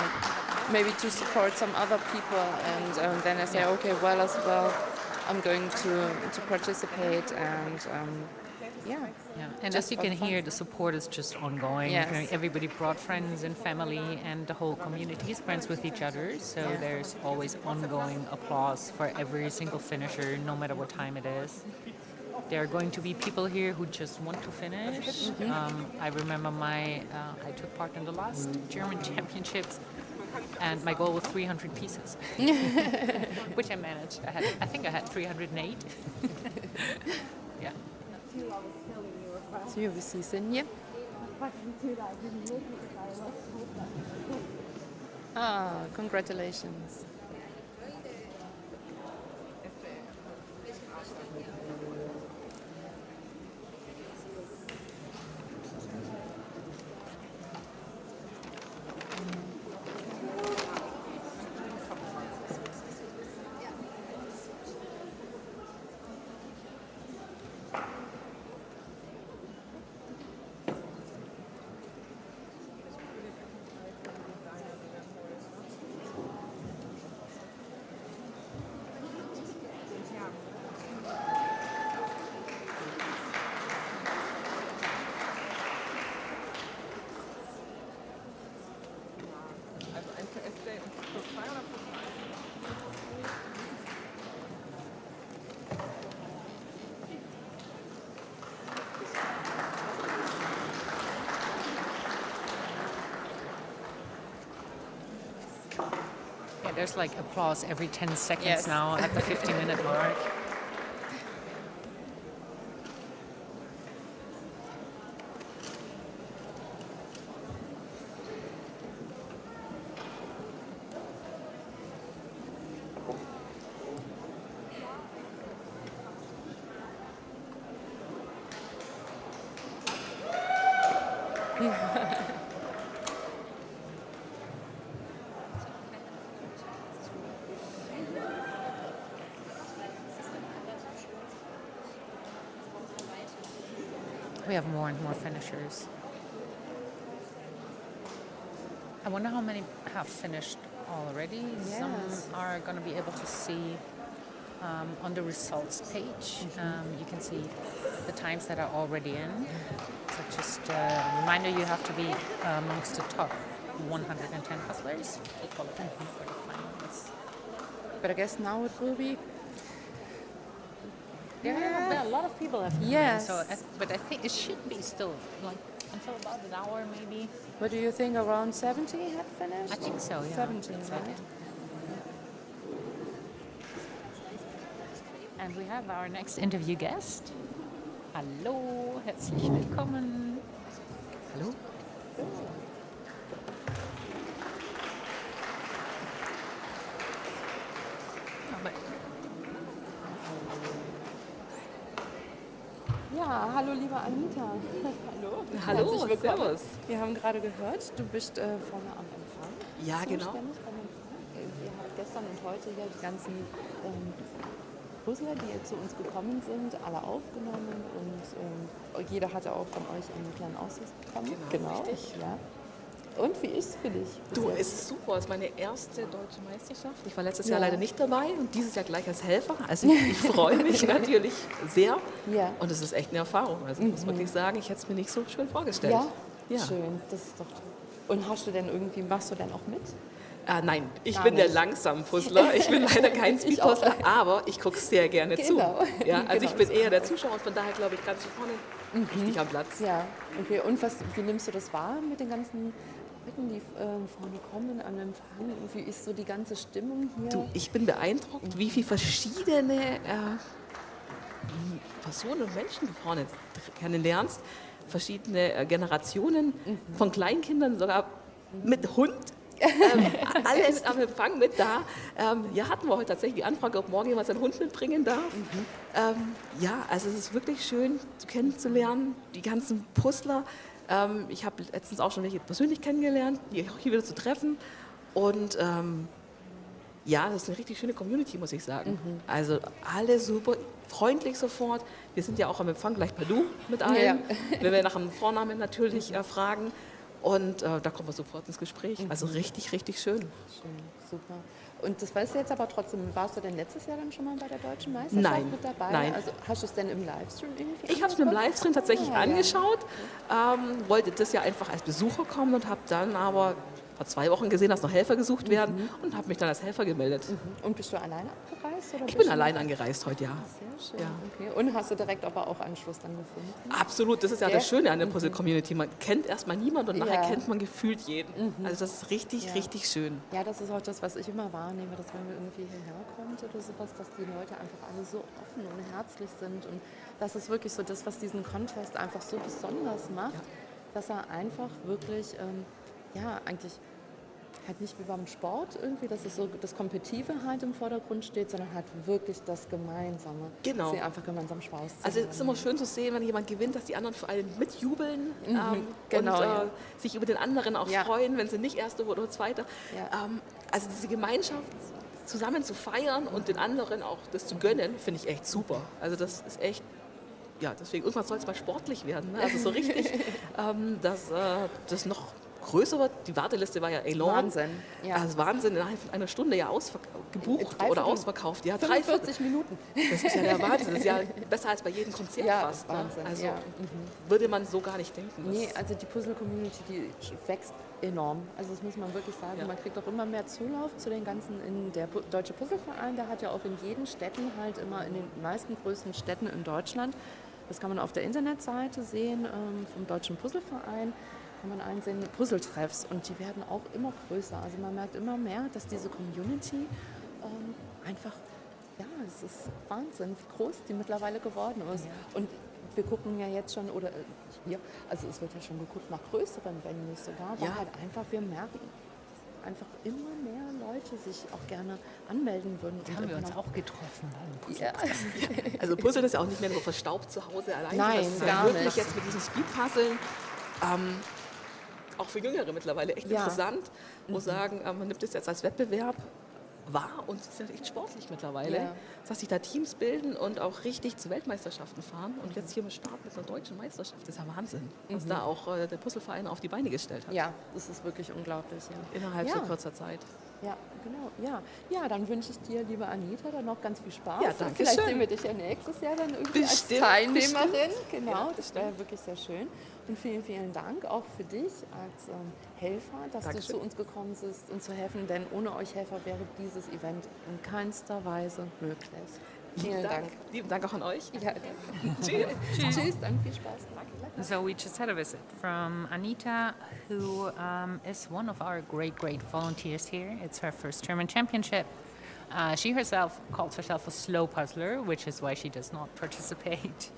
maybe to support some other people. And then I say, okay, well, as well, I'm going to participate and yeah. Yeah, and Just as you for can fun. hear, the support is just ongoing. Yes. You know, everybody brought friends and family, and the whole community is friends with each other. So Yeah. there's always ongoing applause for every single finisher, no matter what time it is. There are going to be people here who just want to finish. I remember I took part in the last German championships, and my goal was 300 pieces, which I managed. I think I had 308. Yeah. So here we see Sinje. Congratulations. Yeah, there's like applause every 10 seconds Yes. now at the 50-minute mark. We have more and more finishers. I wonder how many have finished already. Yes. Some are going to be able to see on the results page. You can see the times that are already in. So just a reminder, you have to be amongst the top 110 hustlers to qualify for the finals. But I guess now it will be. There are a lot of people have come in, Yes. so but I think it should be still like until about an hour maybe. What do you think? Around 70 had finished? I think so, yeah. 70, That's right? right. And we have our next interview guest. Hallo, herzlich willkommen. Hallo? Ja, hallo liebe Anita. Hallo. Hallo, Herzlich willkommen. servus. Wir haben gerade gehört, du bist vorne am Empfang. Ja, genau. Zuständig beim Empfang. Ihr habt gestern und heute ja die ganzen Puzzler, die jetzt zu uns gekommen sind, alle aufgenommen und jeder hatte auch von euch einen kleinen Auszug bekommen. Genau, richtig. Ja. Und wie ist es für dich? bis Du, jetzt? es ist super. Es ist meine erste deutsche Meisterschaft. Ich war letztes Ja. Jahr leider nicht dabei und dieses Jahr gleich als Helfer. Also ich freue mich natürlich sehr. Ja. Und es ist echt eine Erfahrung. Also ich muss wirklich sagen, ich hätte es mir nicht so schön vorgestellt. Ja? Ja. Schön, das ist doch toll. Und machst du denn auch mit? Nein, ich Gar bin der nicht. langsame Puzzler. Ich bin leider kein Ich auch. Speedpuzzler, aber ich gucke sehr gerne Genau. zu. Ja, also Genau. ich bin eher der Zuschauer und von daher glaube ich ganz vorne richtig am Platz. Ja, okay. Und wie nimmst du das wahr mit den ganzen Leuten, die vorne kommen am Empfang? Wie ist so die ganze Stimmung hier? Du, ich bin beeindruckt, wie viele verschiedene Personen und Menschen du vorne kennenlernst. Verschiedene Generationen von Kleinkindern, sogar mit Hund. Alle sind am Empfang mit da. Ja, hatten wir heute tatsächlich die Anfrage, ob morgen jemand seinen Hund mitbringen darf. Ja, also es ist wirklich schön kennenzulernen, die ganzen Puzzler. Ich habe letztens auch schon welche persönlich kennengelernt, die auch hier wieder zu treffen. Und ja, das ist eine richtig schöne Community, muss ich sagen. Also alle super freundlich sofort. Wir sind ja auch am Empfang gleich per Du mit allen, Ja. wenn wir nach dem Vornamen natürlich fragen. Und da kommen wir sofort ins Gespräch. Also richtig, richtig schön. Schön, super. Und das weißt du jetzt aber trotzdem, warst du denn letztes Jahr dann schon mal bei der Deutschen Meisterschaft Nein, mit dabei? nein. Also hast du es denn im Livestream irgendwie Ich habe es mit dem angeguckt? Livestream tatsächlich Ah, ja. angeschaut, wollte das ja einfach als Besucher kommen und habe dann aber vor 2 Wochen gesehen, dass noch Helfer gesucht werden und habe mich dann als Helfer gemeldet. Und bist du alleine abgereist? Oder Ich bist bin du- allein angereist heute, ja. Sehr schön, Ja. okay. Und hast du direkt aber auch Anschluss dann gefunden? Absolut, das ist ja Ja. das Schöne an der Puzzle-Community. Man kennt erstmal niemanden und nachher Ja. kennt man gefühlt jeden. Also das ist richtig, Ja. richtig schön. Ja, das ist auch das, was ich immer wahrnehme, dass wenn wir irgendwie hierher kommt oder sowas, dass die Leute einfach alle so offen und herzlich sind. Und das ist wirklich so das, was diesen Contest einfach so besonders macht, dass er einfach wirklich, ja, eigentlich halt nicht wie beim Sport irgendwie, dass es so das Kompetitive halt im Vordergrund steht, sondern halt wirklich das Gemeinsame. Genau. Dass sie einfach gemeinsam Spaß zu Also es haben. ist immer schön zu sehen, wenn jemand gewinnt, dass die anderen vor allem mitjubeln genau, und ja. sich über den anderen auch Ja. freuen, wenn sie nicht Erster oder Zweiter. Ja. Also diese Gemeinschaft zusammen zu feiern und den anderen auch das zu gönnen, finde ich echt super. Also das ist echt, ja, deswegen irgendwann soll es mal sportlich werden. Ne? Also so richtig, dass das noch größer wird. Die Warteliste war ja enorm. Wahnsinn, ja. Also Wahnsinn, innerhalb von einer Stunde ja gebucht Dreiviertel- oder ausverkauft. Ja, 45 Minuten. Das ist ja der Wahnsinn. Das ist ja besser als bei jedem Konzert Ja, fast. Ne? Wahnsinn, Also ja. würde man so gar nicht denken. Nee, also die Puzzle-Community, die wächst enorm. Also das muss man wirklich sagen. Ja. Man kriegt auch immer mehr Zulauf zu den ganzen, der Deutsche Puzzleverein, der hat ja auch in jeden Städten halt immer, in den meisten größten Städten in Deutschland, das kann man auf der Internetseite sehen, vom Deutschen Puzzleverein, kann man einsehen, Puzzletreffs und die werden auch immer größer. Also man merkt immer mehr, dass diese Community einfach, ja, es ist Wahnsinn, wie groß die mittlerweile geworden ist. Und wir gucken ja jetzt schon, oder hier, also es wird ja schon geguckt nach größeren, wenn nicht sogar, weil Ja. halt einfach wir merken, dass einfach immer mehr Leute sich auch gerne anmelden würden. Da haben wir uns auch getroffen beim Puzzle. Ja. Also Puzzle ist ja auch nicht mehr so verstaubt zu Hause alleine. Nein, das ist ja gar wirklich nicht. jetzt mit diesen Speed-Puzzeln auch für Jüngere mittlerweile echt Ja. interessant, wo sagen, man nimmt es jetzt als Wettbewerb wahr und es ist ja echt sportlich mittlerweile, Ja. dass sich da Teams bilden und auch richtig zu Weltmeisterschaften fahren und jetzt hier mit Start mit einer deutschen Meisterschaft, das ist ja Wahnsinn, was da auch der Puzzleverein auf die Beine gestellt hat. Ja, das ist wirklich unglaublich. Ja. Innerhalb Ja. so kurzer Zeit. Ja, genau. Ja. Ja, dann wünsche ich dir, liebe Anita, dann noch ganz viel Spaß. Ja, danke Vielleicht schön. sehen wir dich ja nächstes Jahr dann irgendwie Bestimmt, als Teilnehmerin. bestimmt. Genau, Ja, das wäre wirklich sehr schön. Und vielen, vielen Dank auch für dich als Helfer, dass Dankeschön. du zu uns gekommen bist und zu helfen, denn ohne euch Helfer wäre dieses Event in keinster Weise möglich. Vielen Dank. Lieben Dank auch an euch. Ja. Tschüss. Tschüss, dann viel Spaß. So we just had a visit from Anita, who is one of our great volunteers here. It's her first German championship. She herself calls herself a slow puzzler, which is why she does not participate.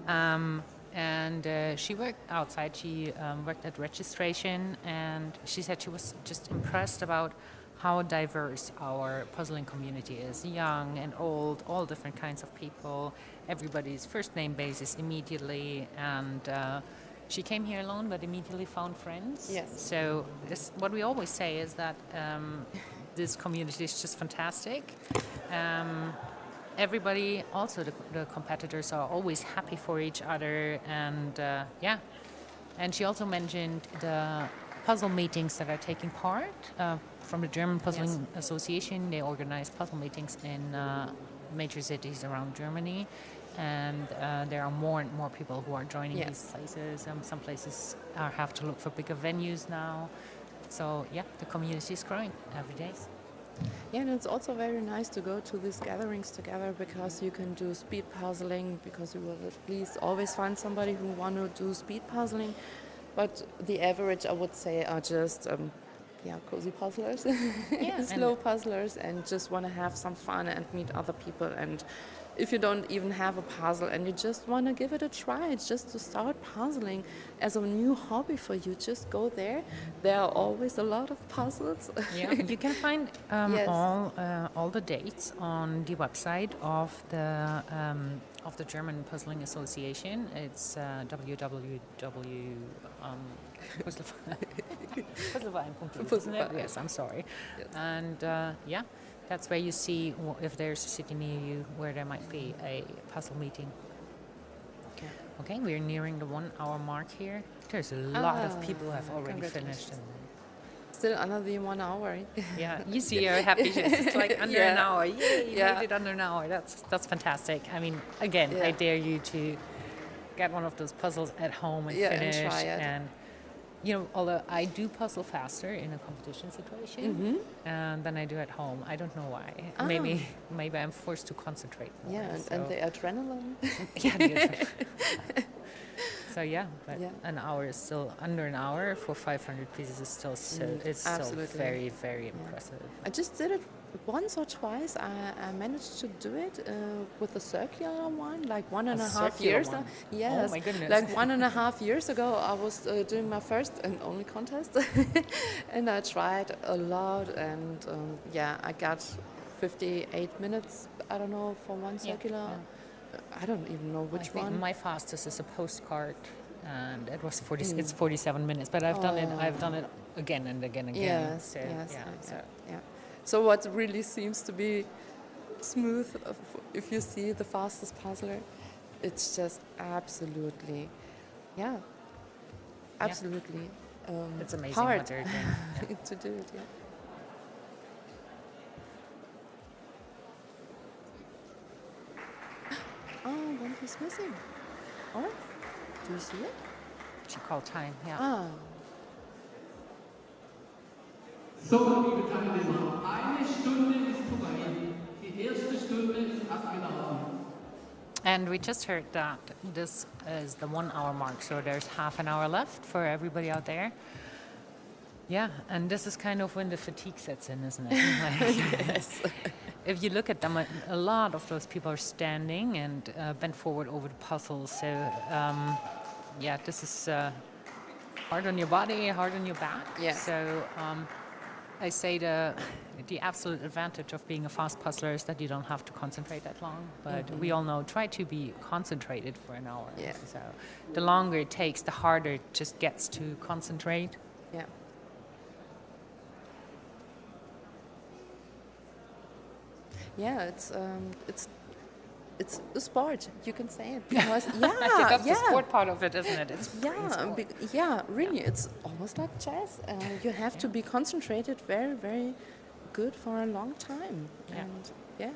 And she worked outside. She worked at registration, and she said she was just impressed about how diverse our puzzling community is. Young and old, all different kinds of people. Everybody's first name basis immediately, and she came here alone but immediately found friends. Yes. So what we always say is that this community is just fantastic. Everybody, also the competitors, are always happy for each other, and yeah. And she also mentioned the puzzle meetings that are taking part from the German Puzzling Association. They organize puzzle meetings in major cities around Germany, and there are more and more people who are joining these places. Some places have to look for bigger venues now. So yeah, the community is growing every day. Yeah, and it's also very nice to go to these gatherings together because you can do speed puzzling, because you will at least always find somebody who want to do speed puzzling. But the average, I would say, are just cozy puzzlers, slow puzzlers, and just want to have some fun and meet other people. And if you don't even have a puzzle and you just want to give it a try, just to start puzzling as a new hobby for you, just go there. There are always a lot of puzzles. Yeah, you can find all the dates on the website of the German Puzzling Association. It's Puzzleverein.de, isn't it? Yes, I'm sorry. Yes. And yeah, that's where you see if there's a city near you where there might be a puzzle meeting. Okay, we're nearing the 1 hour mark here. There's a lot of people who have already finished. And Still under the 1 hour. yeah, you see her happy. It's like under an hour. Yay, you Yeah. made it under an hour. That's fantastic. I mean, again, I dare you to get one of those puzzles at home and And finish. try it. And you know, although I do puzzle faster in a competition situation than I do at home. I don't know why. Maybe I'm forced to concentrate more. Yeah, and the adrenaline. Yeah, so yeah, but an hour is still under an hour for 500 pieces is still it's still absolutely. very, very impressive. I just did it once or twice. I managed to do it with a circular one, like 1.5 circular years. one? Yes, Oh my goodness. like 1.5 years ago, I was doing my first and only contest, and I tried a lot, and I got 58 minutes. I don't know for one circular. I don't even know which I think one. my fastest is a postcard, and it was 40. It's 47 minutes, but I've done it. I've done it again and again and again. Yes, So, yes, yeah, yes, so. yeah. So what really seems to be smooth, if you see the fastest puzzler, it's just absolutely, absolutely It's amazing hard what they're doing. to do it. Yeah. Oh, one piece missing. Oh, do you see it? She called time. Yeah. Ah. So, liebe Teilnehmer, 1 Stunde ist vorbei. Die erste Stunde ist abgelaufen. And we just heard that this is the 1 hour mark, so there's half an hour left for everybody out there. Yeah, and this is kind of when the fatigue sets in, isn't it? Yes. If you look at them, a lot of those people are standing and bent forward over the puzzles. So, this is hard on your body, hard on your back. Yeah. So, I say the absolute advantage of being a fast puzzler is that you don't have to concentrate that long. But we all know, try to be concentrated for an hour. Yeah. So, the longer it takes, the harder it just gets to concentrate. Yeah. Yeah, it's a sport. You can say it because That's the sport part of it, isn't it? It's brain sport. really, it's almost like chess. You have to be concentrated very, very good for a long time. Yeah. And yeah.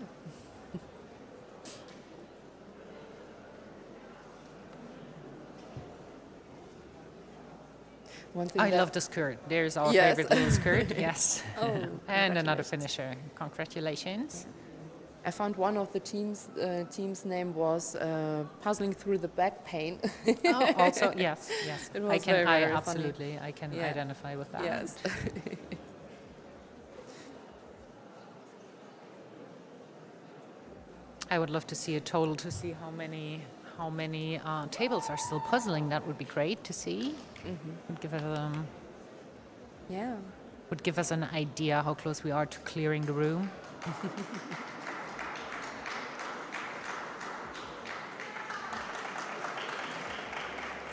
One thing I that- love the skirt. There's our Yes. favorite little skirt. Yes. Oh, And another congratulations. finisher. Congratulations. I found one of the team's name was puzzling through the back pain. Oh, also, yes, yes. It I was can, very, I very funny. absolutely, I can Yeah. identify with that. Yes. I would love to see a total to see how many tables are still puzzling. That would be great to see. Would give it Yeah. would give us an idea how close we are to clearing the room.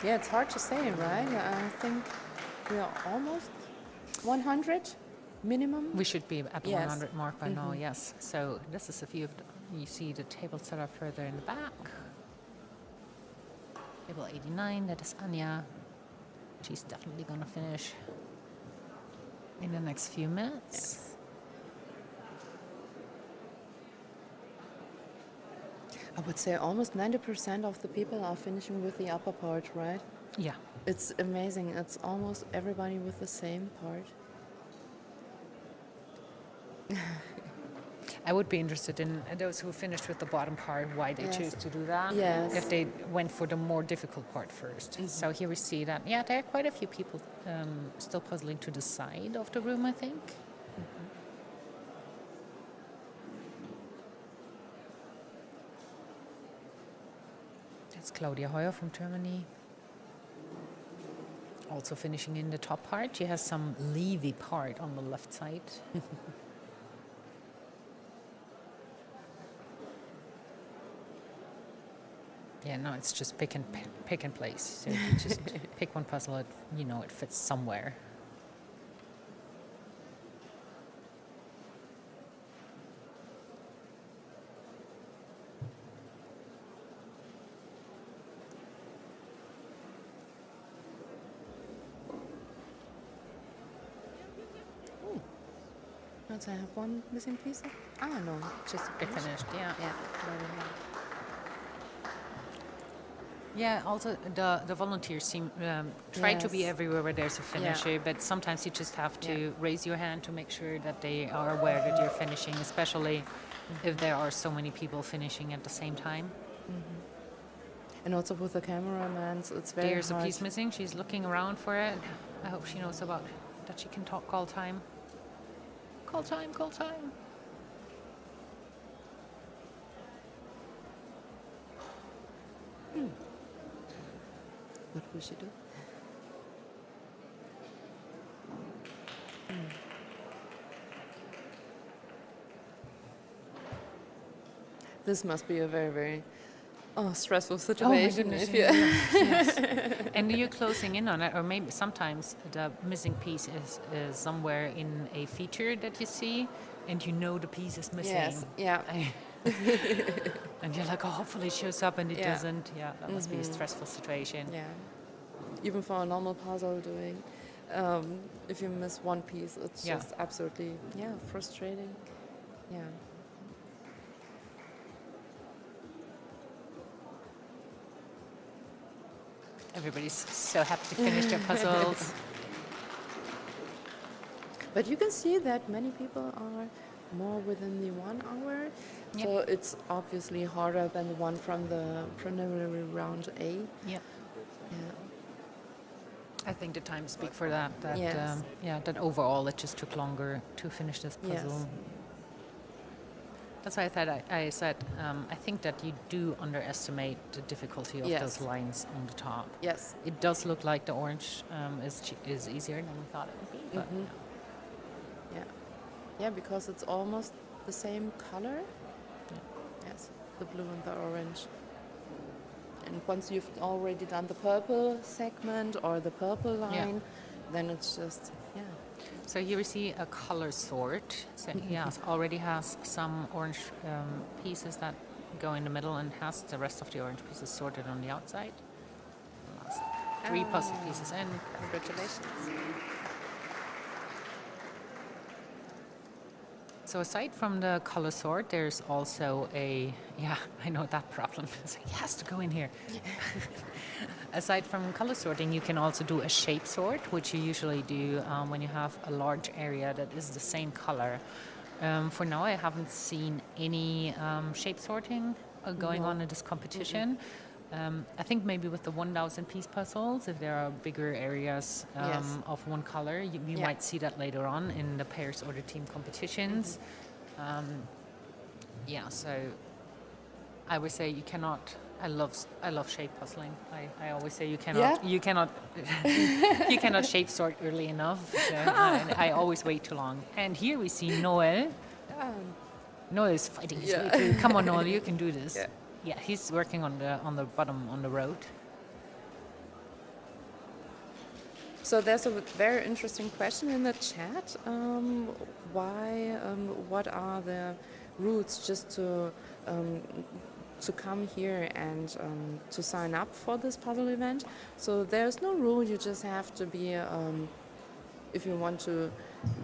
Yeah, it's hard to say, right? I think we are almost 100 minimum. We should be at the Yes. 100 mark by now. Yes. So this is a few of you see the tables that are further in the back. Table 89. That is Anya. She's definitely gonna finish in the next few minutes. I would say almost 90% of the people are finishing with the upper part, right? Yeah. It's amazing. It's almost everybody with the same part. I would be interested in those who finished with the bottom part, why they Yes. choose to do that. Yes. If they went for the more difficult part first. So here we see that, yeah, there are quite a few people still puzzling to the side of the room, I think. That's Claudia Heuer from Germany. Also finishing in the top part. She has some Levy part on the left side. Yeah, no, it's just pick and place. So you just pick one puzzle, it fits somewhere. Don't I have one missing piece? No, just a They finish. finished, yeah. Yeah. very well. Yeah, also the volunteers seem try to be Yes. everywhere where there's a finisher, but sometimes you just have to raise your hand to make sure that they are aware that you're finishing, especially if there are so many people finishing at the same time. And also with the cameraman, it's very There's a hard. piece missing. She's looking around for it. I hope she knows about that she can call time. Call time, call time. What will she do? This must be a very, very stressful situation. goodness, if you yes. And you're closing in on it, or maybe sometimes the missing piece is somewhere in a feature that you see, and you know the piece is missing. Yes, yeah. And you're like, oh, hopefully it shows up, and it Yeah. doesn't. Yeah, that must be a stressful situation. Yeah. Even for a normal puzzle doing, if you miss one piece, it's Yeah. just absolutely, frustrating. Yeah. Everybody's so happy to finish their puzzles. But you can see that many people are more within the 1 hour. Yep. So it's obviously harder than the one from the preliminary round A. Yeah. Yeah. I think the times speak for that. That Yes. that overall it just took longer to finish this puzzle. Yes. That's why I said I think that you do underestimate the difficulty of Yes. those lines on the top. Yes. It does look like the orange is easier than we thought it would be, but Yeah. Yeah, because it's almost the same color. Yes, the blue and the orange. And once you've already done the purple segment or the purple line, then it's just, So here we see a color sort. So yes, already has some orange pieces that go in the middle and has the rest of the orange pieces sorted on the outside. Last 3 puzzle pieces in. Congratulations. So aside from the color sort, there's also I know that problem. It's like, he has to go in here. Aside from color sorting, you can also do a shape sort, which you usually do when you have a large area that is the same color. For now, I haven't seen any shape sorting going on in this competition. I think maybe with the 1,000 piece puzzles, if there are bigger areas Yes. of one color, you Yeah. might see that later on in the pairs or the team competitions. So I would say you cannot. I love shape puzzling. I always say you cannot you cannot shape sort early enough. So I always wait too long. And here we see Noel. Noel is fighting his way through. Come on, Noel, you can do this. Yeah, he's working on the bottom on the road. So there's a very interesting question in the chat. What are the routes just to come here and to sign up for this puzzle event? So there's no rule. You just have to be, if you want to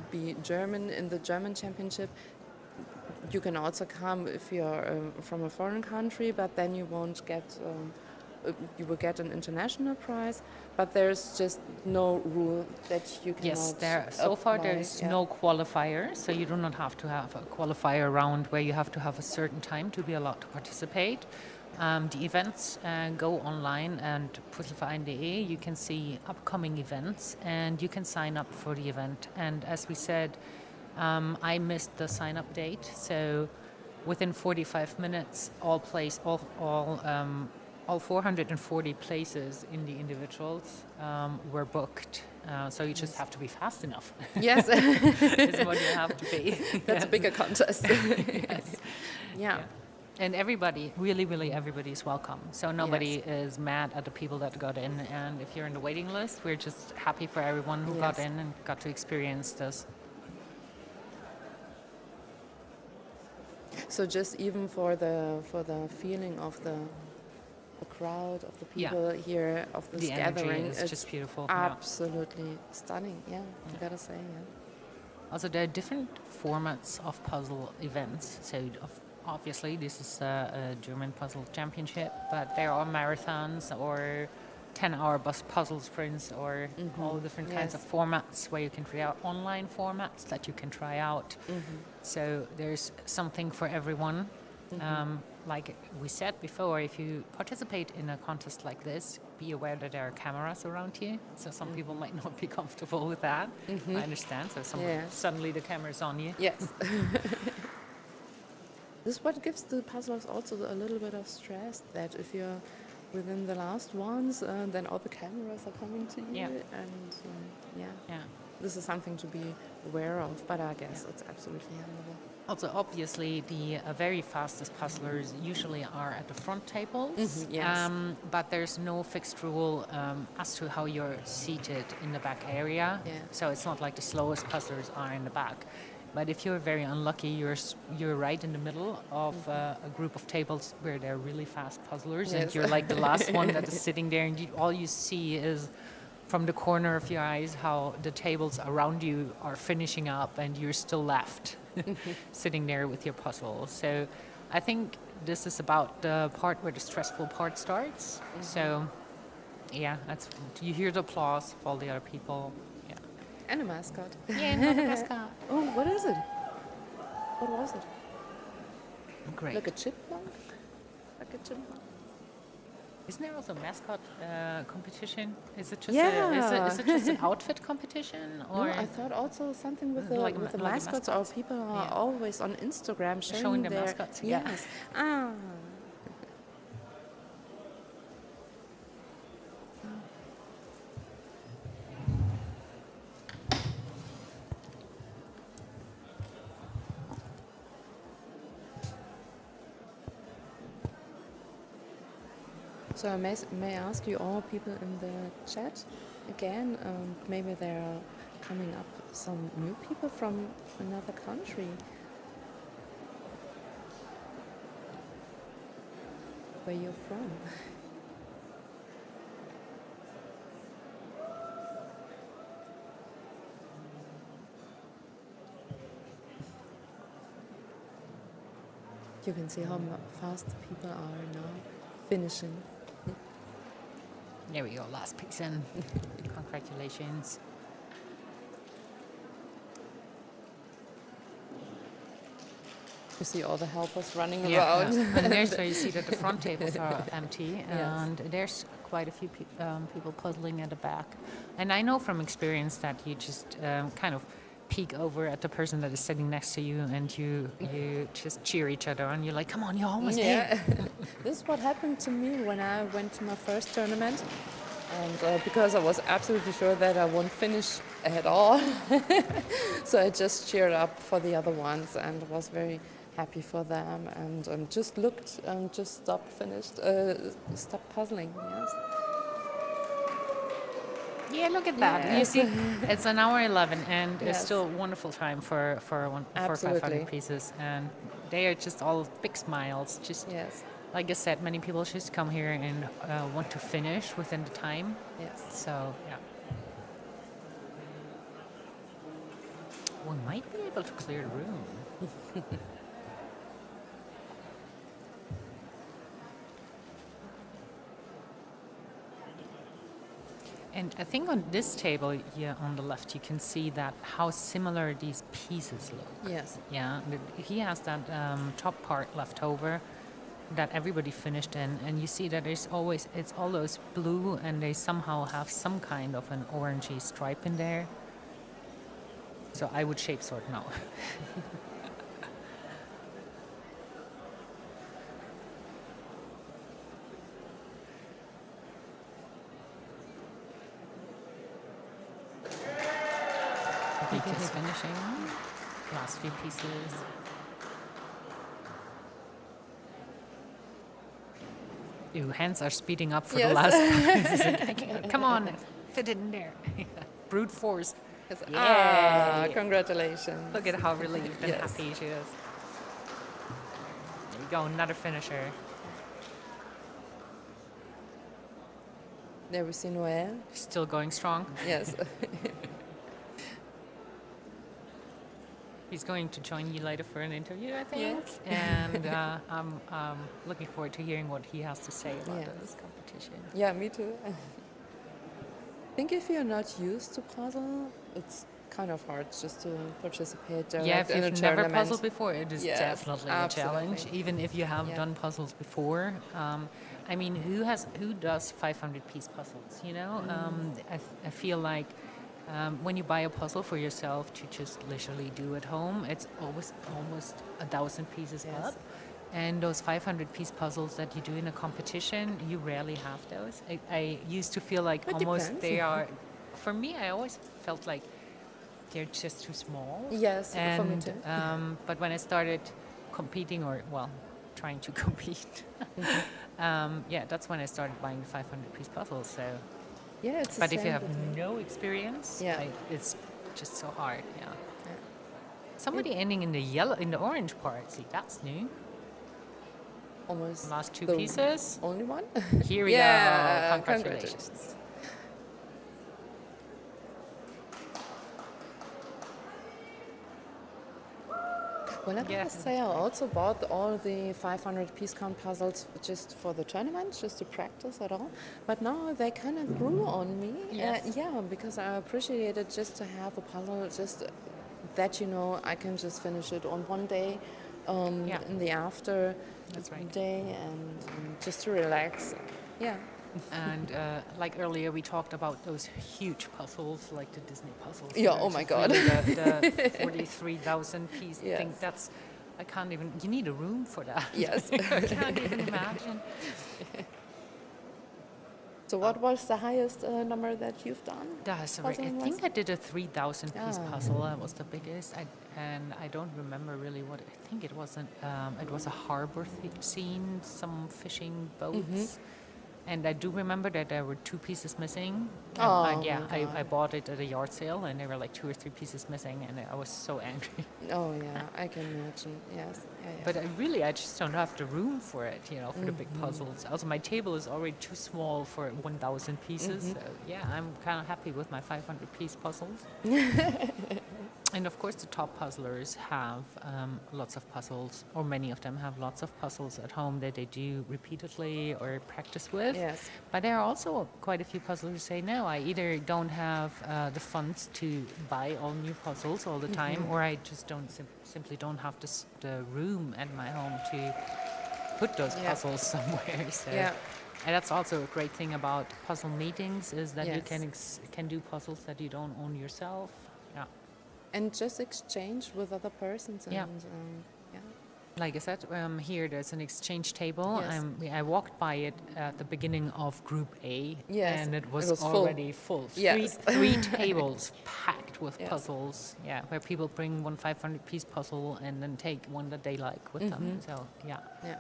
be German in the German championship, you can also come if you're from a foreign country, but then you won't get, you will get an international prize, but there's just no rule that you cannot Yes, so far apply, there is yeah. no qualifier, so you do not have to have a qualifier round where you have to have a certain time to be allowed to participate. The events go online and puzzleverein.de. You can see upcoming events and you can sign up for the event. And as we said, I missed the sign-up date, so within 45 minutes, all 440 places in the individuals were booked. So you just have to be fast enough. Yes, Is what you have to be. that's a bigger contest. Yes. Yeah. And everybody, really everybody is welcome. So nobody is mad at the people that got in. And if you're in the waiting list, we're just happy for everyone who got Yes. in and got to experience this. So just even for the feeling of the crowd, of the Yeah. people here, of this The energy gathering, is it's just beautiful. Yeah. absolutely stunning. Yeah, I gotta say. Yeah. Also, there are different formats of puzzle events. So, obviously, this is a German puzzle championship, but there are marathons or 10-hour bus puzzle sprints or all different kinds of Yes. formats where you can try out online formats that you can try out. So, there's something for everyone. Like we said before, if you participate in a contest like this, be aware that there are cameras around you. So some people might not be comfortable with that. I understand. So Yes. suddenly the camera's on you. Yes. This is what gives the puzzlers also a little bit of stress, that if you're within the last ones, then all the cameras are coming to you. Yeah. And Yeah. this is something to be aware of, but I guess it's absolutely handleable. Also, obviously, the very fastest puzzlers usually are at the front tables. Yes. But there's no fixed rule as to how you're seated in the back area. Yeah. So it's not like the slowest puzzlers are in the back. But if you're very unlucky, you're right in the middle of a group of tables where there are really fast puzzlers, and Yes. you're like the last one that is sitting there, and all you see is from the corner of your eyes how the tables around you are finishing up, and you're still left sitting there with your puzzle. So I think this is about the part where the stressful part starts. So yeah, you hear the applause of all the other people. Yeah. And a mascot. Yeah, another mascot. Oh, what is it? What was it? Great. Like a chipmunk? Like a chipmunk? Isn't there also a mascot competition? Is it just Yeah. is it just an outfit competition, or No, I thought also something with the, Like with the like a mascots. mascots? Or people are Yeah. always on Instagram Showing their their mascots, yeah. Yes. Ah. So I may ask you all people in the chat again, maybe there are coming up some new people from another country. Where you're from? You can see how fast the people are now finishing. There we go, last piece in. Congratulations. You see all the helpers running Yeah, around. yeah. And there's where you see that the front tables are empty, Yes. and there's quite a few people puzzling at the back. And I know from experience that you just kind of peek over at the person that is sitting next to you, and you just cheer each other on. You're like, come on, you're almost there. This is what happened to me when I went to my first tournament. And because I was absolutely sure that I won't finish at all, so I just cheered up for the other ones and was very happy for them, and just looked and just stopped puzzling. Yes. Yeah, look at that. You Yes. see, it's an hour 11, and it's Yes. still a wonderful time for 500 Absolutely. pieces. And they are just all big smiles. Just Yes. like I said, many people just come here and want to finish within the time. Yes. So, yeah. We might be able to clear the room. And I think on this table here on the left, you can see that how similar these pieces look. Yes. Yeah, he has that top part left over that everybody finished in, and you see that it's all those blue, and they somehow have some kind of an orangey stripe in there. So I would shape sort now. Beak is finishing. Last few pieces. Ooh, hands are speeding up for the Yes. last. Come on, fit it in there. Brute force. Yes. Yay. Ah, congratulations. Look at how relieved and Yes. happy she is. There you go, another finisher. There we see Noel. Still going strong. Yes. He's going to join you later for an interview, I think. Yes. And I'm looking forward to hearing what he has to say about Yes. this competition. Yeah, me too. I think if you're not used to puzzle, it's kind of hard just to participate direct Yeah, if in a you've never tournament. puzzled before, it is Yes, definitely a challenge. absolutely. Even if you have Yeah. done puzzles before, I mean, who does 500-piece puzzles? You know, I feel like when you buy a puzzle for yourself to just literally do at home, it's always almost 1,000 pieces Yes. up. And those 500-piece puzzles that you do in a competition, you rarely have those. I used to feel like It almost depends. they are. For me, I always felt like they're just too small. Yes, for me And, too. but when I started competing, or well, trying to compete, yeah, that's when I started buying the 500-piece puzzles. So, Yeah, it's the but if you same have with me. no experience, Yeah. it's just so hard. Yeah. Somebody ending in the orange part. See, that's new. Almost Last two the pieces. only one. Here we Yeah, go. Congratulations. Well, I Yeah. gotta say, I also bought all the 500-piece count puzzles just for the tournament, just to practice at all. But now they kind of grew on me. Yes. Yeah, because I appreciated just to have a puzzle, just that I can just finish it on one day, Yeah. in the after That's right. day, and just to relax. Yeah. And like earlier, we talked about those huge puzzles, like the Disney puzzles. Yeah, which oh my is God. really the 43,000 piece thing. Yes. I can't even. You need a room for that. Yes. I can't even imagine. So what was the highest number that you've done? That's right. I Puzzling think was? I did a 3,000-piece Ah. puzzle. That was the biggest. And I don't remember really what. I think it wasn't. It was a harbor scene, some fishing boats. Mm-hmm. And I do remember that there were 2 pieces missing. Oh, And yeah, my God. I bought it at a yard sale, and there were like 2 or 3 pieces missing, and I was so angry. Oh yeah, I can imagine. Yes. Yeah, yeah. But I just don't have the room for it, for the big puzzles. Also, my table is already too small for 1,000 pieces. So yeah, I'm kind of happy with my 500-piece puzzles. And of course, the top puzzlers have lots of puzzles, or many of them have lots of puzzles at home that they do repeatedly or practice with. Yes. But there are also quite a few puzzlers who say, no, I either don't have the funds to buy all new puzzles all the time, or I just simply don't have the room at my home to put those Yeah. puzzles somewhere. So. Yeah. And that's also a great thing about puzzle meetings is that you Yes. can do puzzles that you don't own yourself. Yeah. And just exchange with other persons. And, Yeah. yeah. Like I said, here there's an exchange table. Yes. I walked by it at the beginning of Group A, Yes, and it was full. already full. Yes. Three tables packed with Yes. puzzles. Yeah, where people bring one 500-piece puzzle and then take one that they like with them. So yeah, Yeah.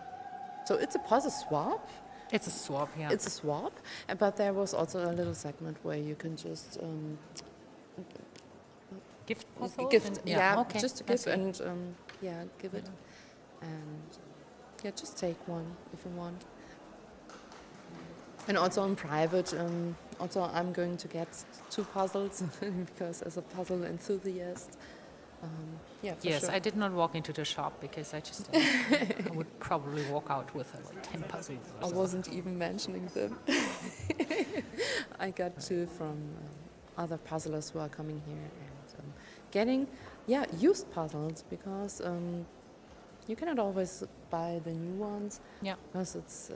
So it's a puzzle swap. it's a swap. Yeah, It's a swap, but there was also a little segment where you can just gift puzzles. gift. and- Yeah, okay, just to that's give good. and yeah, give it, and yeah, just take one if you want. And also in private, also I'm going to get 2 puzzles because as a puzzle enthusiast, yeah, for Yes, sure. I did not walk into the shop because I just I would probably walk out with like 10 puzzles. or I so. wasn't even mentioning them. I got 2 from other puzzlers who are coming here and getting, used puzzles because you cannot always buy the new ones Yeah. because it's,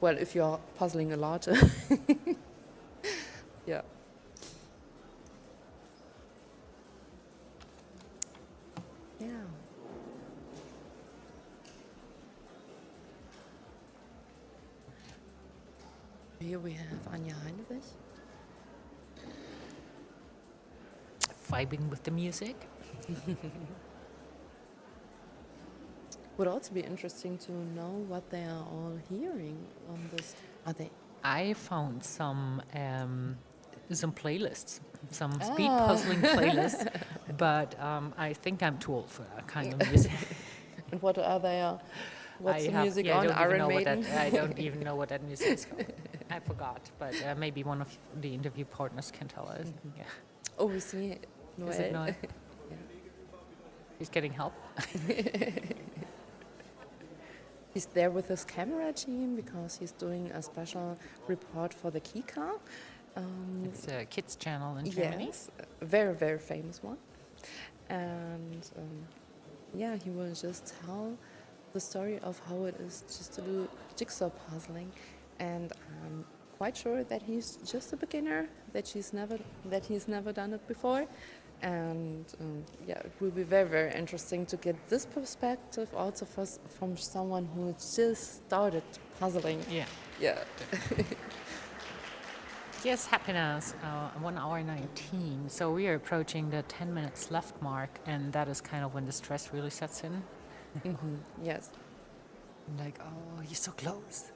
well, if you're puzzling a lot. Yeah. Yeah. Here we have Anja Heinrich. Vibing with the music. Would also be interesting to know what they are all hearing on this. Are they? I found some playlists, some speed Ah. puzzling playlists, but I think I'm too old for that kind of music. And what are they? What's the music I on? don't even Iron know what Maiden? I don't even know what that music is called. I forgot, but maybe one of the interview partners can tell us. Yeah. Oh, we see Noel. Is it Noel? He's getting help. He's there with his camera team because he's doing a special report for the Kika. It's a kids channel in Germany. Yes, a very, very famous one. And yeah, he will just tell the story of how it is just to do jigsaw puzzling. And I'm quite sure that he's just a beginner, that he's never done it before. And yeah, it will be very, very interesting to get this perspective also from someone who just started puzzling. Yeah. Yeah. Yes, happiness, 1 hour 19. So we are approaching the 10 minutes left mark, and that is kind of when the stress really sets in. Yes. Like, oh, you're so close.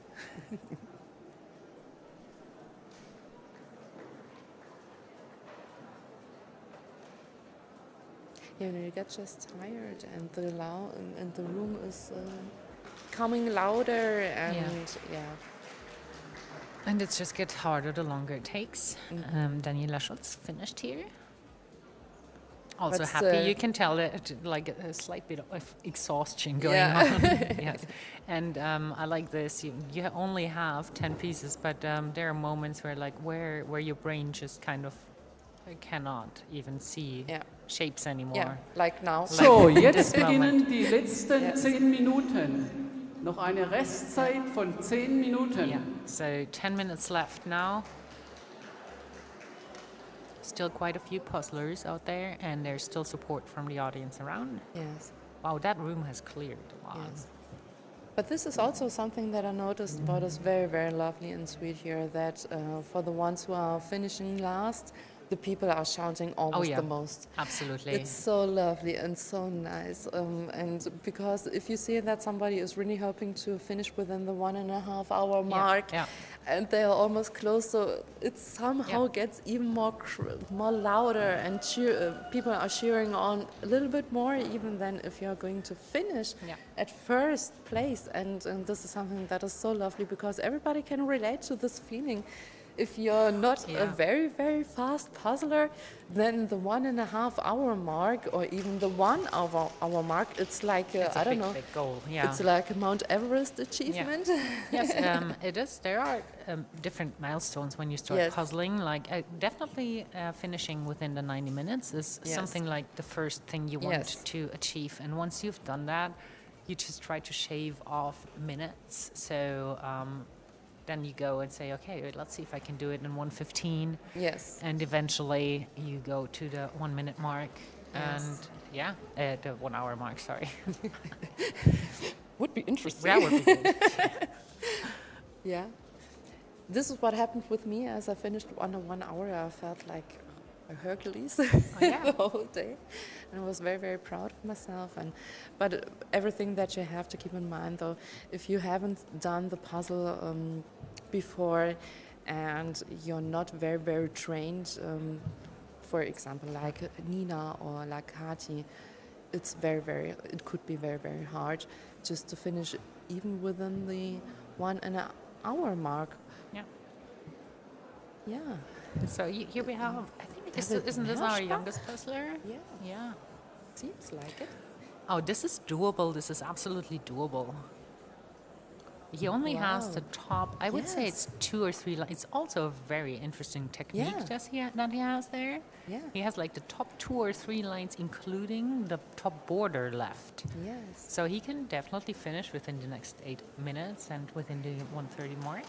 Yeah, you get just tired, and the room is coming louder, and yeah. And it just gets harder the longer it takes. Daniela Schultz finished here. Also But, happy. You can tell that like a slight bit of exhaustion going Yeah. on. Yes. And I like this. You only have 10 pieces, but there are moments where like where your brain just kind of cannot even see Yeah. shapes anymore. Yeah, like now. So, Like jetzt this beginnen moment. die letzten Yes. 10 Minuten. Noch eine Restzeit von 10 Minuten. Yeah. So 10 minutes left now. Still quite a few puzzlers out there, and there's still support from the audience around. Yes. Wow, that room has cleared a lot. Yes. But this is also something that I noticed what is very, very lovely and sweet here, that for the ones who are finishing last, the people are shouting almost yeah. the most. Absolutely. It's so lovely and so nice. And because if you see that somebody is really hoping to finish within the 1.5 hour mark, yeah. and they are almost close, so it somehow Yeah. gets even more louder, and people are cheering on a little bit more, even than if you're going to finish Yeah. at first place. And this is something that is so lovely because everybody can relate to this feeling. if you're not a Yeah. very, very fast puzzler, then the 1.5 hour mark or even the 1 hour mark, it's like, It's a I don't big, know, big goal. Yeah. it's like a Mount Everest achievement. Yes, it is. There are different milestones when you start Yes. puzzling. Like definitely finishing within the 90 minutes is Yes. something like the first thing you want Yes. to achieve. And once you've done that, you just try to shave off minutes. So then you go and say, okay, let's see if I can do it in 1:15. Yes. And eventually you go to the 1 minute mark. Yes. And the 1 hour mark, sorry. Would be interesting. That would be good. Yeah. This is what happened with me as I finished under 1 hour. I felt like a Hercules yeah. the whole day. And I was very, very proud of myself. But everything that you have to keep in mind, though, if you haven't done the puzzle before and you're not very, very trained, for example, like Nina or like Kati, it could be very, very hard just to finish even within the 1 hour mark. Yeah. Yeah. So here we have, I think, David isn't this our Herschbach? youngest puzzler? Yeah. Yeah. Seems like it. Oh, this is doable. This is absolutely doable. He only has the Wow. top, I would say Yes. it's 2 or 3 lines. It's also a very interesting technique Yeah. that he has there. Yeah. He has like the top 2 or 3 lines, including the top border left. Yes. So he can definitely finish within the next 8 minutes and within the 1:30 mark.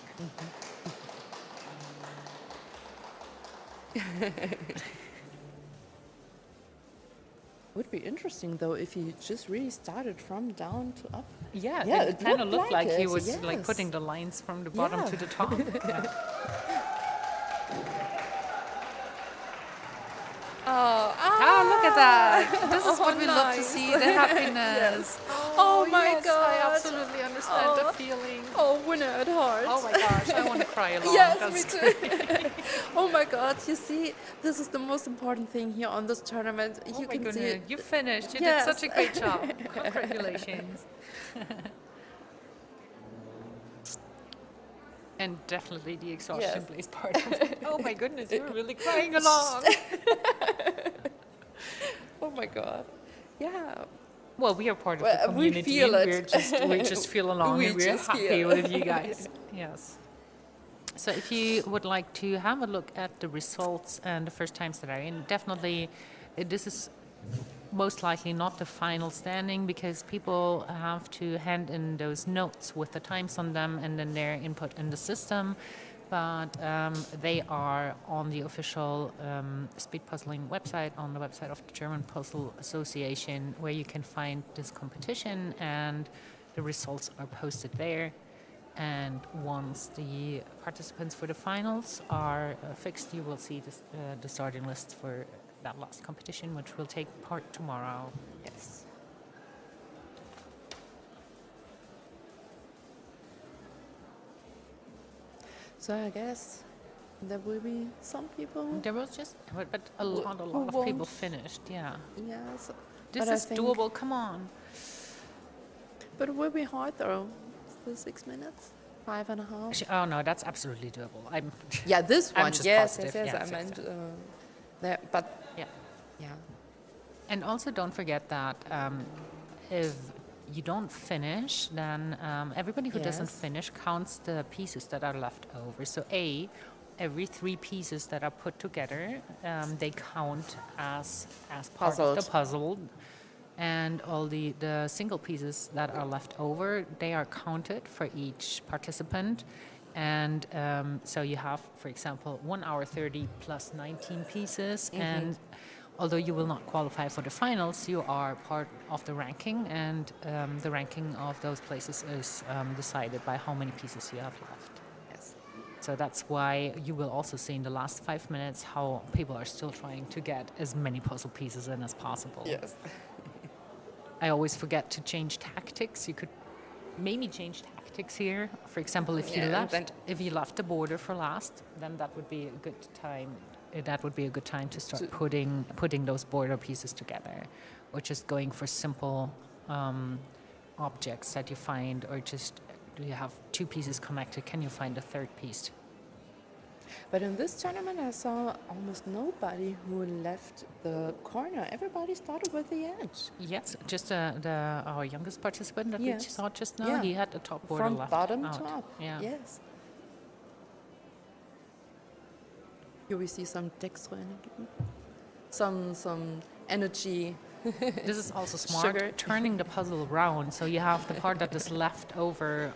Would be interesting though if he just really started from down to up. Yeah, Yeah, it it kind of looked looked like like he it, was like yes. putting the lines from the bottom Yeah. to the top. Yeah. Oh, look at that. This is what we love to nice. see, the happiness. Oh my yes, God. I absolutely understand the Oh. feeling. Oh, winner at heart. Oh my gosh, I want to cry along. Yes, That's me too. Oh my God, you see, this is the most important thing here on this tournament. Oh You my can see goodness, it. you finished. You Yes. did such a great job. Congratulations. And definitely the exhaustion Yes. plays part of it. Oh my goodness, you're really crying along. Oh my God. Yeah. Well, we are part of Well, the we community. feel and it. we just feel along We and we're just happy feel. with you guys. Yes. So if you would like to have a look at the results and the first times that are in, definitely this is most likely not the final standing because people have to hand in those notes with the times on them and then their input in the system. But they are on the official speed puzzling website, on the website of the German Puzzle Association, where you can find this competition and the results are posted there. And once the participants for the finals are fixed, you will see the starting list for that last competition, which will take part tomorrow. Yes. So I guess there will be some people. There was just, but a Who- lot who of people won't? finished, yeah. Yes. This But I is think- doable, come on. But it will be hard though. The 6 minutes, 5.5. Oh no, that's absolutely doable. I'm, Yeah, this I'm one. just Yes, positive. yes, yes. Yes, I meant exactly. that, but yeah. yeah. And also don't forget that if you don't finish, then everybody who doesn't Yes. finish counts the pieces that are left over. So every 3 pieces that are put together, they count as part of the Puzzled. puzzle. And all the single pieces that are left over, they are counted for each participant. And so you have, for example, 1 hour 30 plus 19 pieces. And although you will not qualify for the finals, you are part of the ranking. And the ranking of those places is decided by how many pieces you have left. Yes. So that's why you will also see in the last 5 minutes how people are still trying to get as many puzzle pieces in as possible. Yes. I always forget to change tactics. You could maybe change tactics here. For example, if you Yeah, and left the border for last, then that would be a good time. That would be a good time to start To- putting those border pieces together, or just going for simple objects that you find, or just do you have 2 pieces connected? Can you find a third piece? But in this tournament, I saw almost nobody who left the corner. Everybody started with the edge. Yes, just our youngest participant that we Yes. saw just now, Yeah. he had the top border From left bottom out. to up. Yeah. Yes. Here we see some dextroenergie, some energy. This is also smart, Sugar. turning the puzzle around, so you have the part that is left over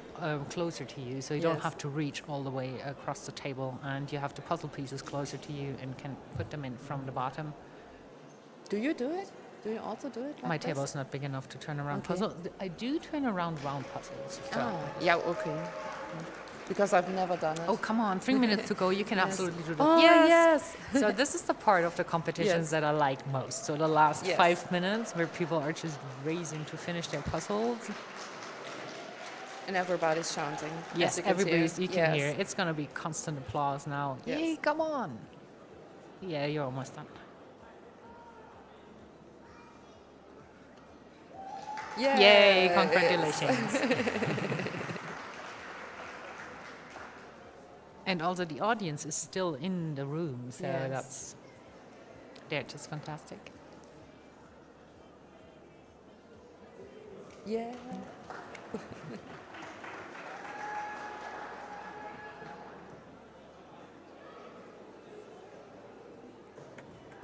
closer to you, so you don't Yes. have to reach all the way across the table, and you have the puzzle pieces closer to you and can put them in from the bottom. Do you do it? Do you also do it like My this? table is not big enough to turn around Okay. puzzle. I do turn around round puzzles. So. Ah, yeah, okay. Because I've never done it. Oh, come on, 3 minutes to go, you can absolutely do that. Oh, yes. So this is the part of the competitions Yes. that I like most. So the last Yes. 5 minutes where people are just racing to finish their puzzles. And everybody's chanting. as Yes, you can everybody's, see. you can Yes. hear. It's going to be constant applause now. Yes. Yay, come on. Yeah, you're almost done. Yes. Yay, congratulations. And also the audience is still in the room, so Yes. they're just fantastic. Yeah.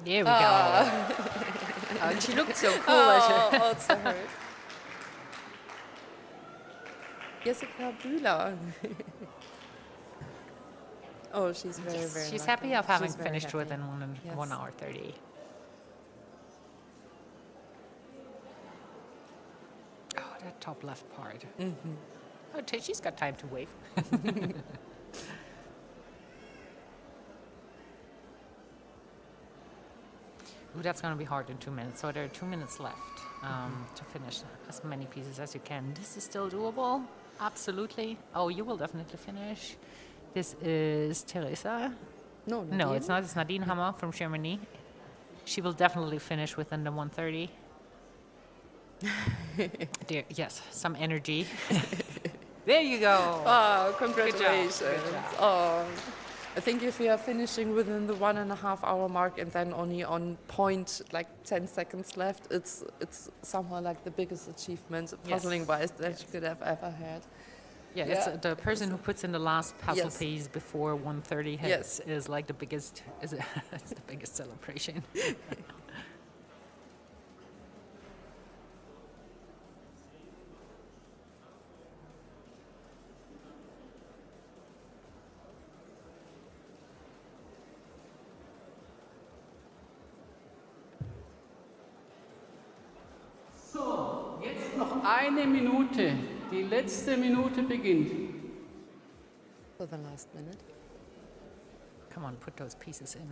There we go. And she looked so cool. Oh, also hurt. Jessica Bühler. Oh, she's very, very She's lucky. happy of having She's very finished happy. within Yes. 1 hour 30. Oh, that top left part. Oh, she's got time to wave. Ooh, that's going to be hard in 2 minutes. So there are 2 minutes left to finish as many pieces as you can. This is still doable. Absolutely. Oh, you will definitely finish. This is Teresa. No, No, it's not. It's Nadine Hammer from Germany. She will definitely finish within the 1:30. Dear, yes, some energy. There you go. Oh, congratulations. Good job. Oh, I think if you are finishing within the 1.5 hour mark and then only on point, like 10 seconds left, it's somehow like the biggest achievement, puzzling wise, that you could have ever had. Yeah, Yeah. it's the person who puts in the last puzzle Yes. piece before 1:30 hits Yes. is like the biggest. It's the biggest celebration. So, jetzt noch eine Minute. Die letzte Minute beginnt. For the last minute. Come on, put those pieces in.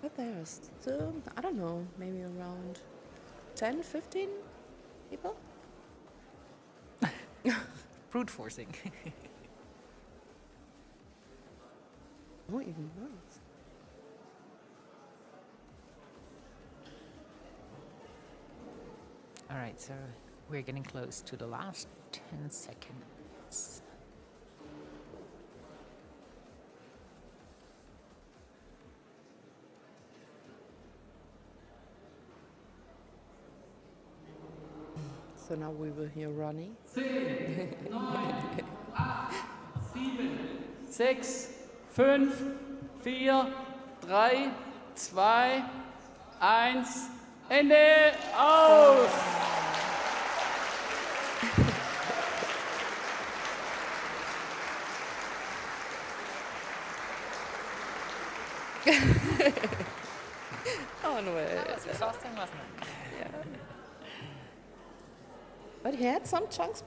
But there's still, I don't know, maybe around 10, 15 people? Brute forcing. Oh, even worse. All right, so we're getting close to the last 10 seconds. So now we will hear Ronnie. 10, 9, 8, 7, 6, 5, 4, 3, 2, 1, Ende, aus! Oh, no way. That was exhausting, wasn't it? But he had some chunks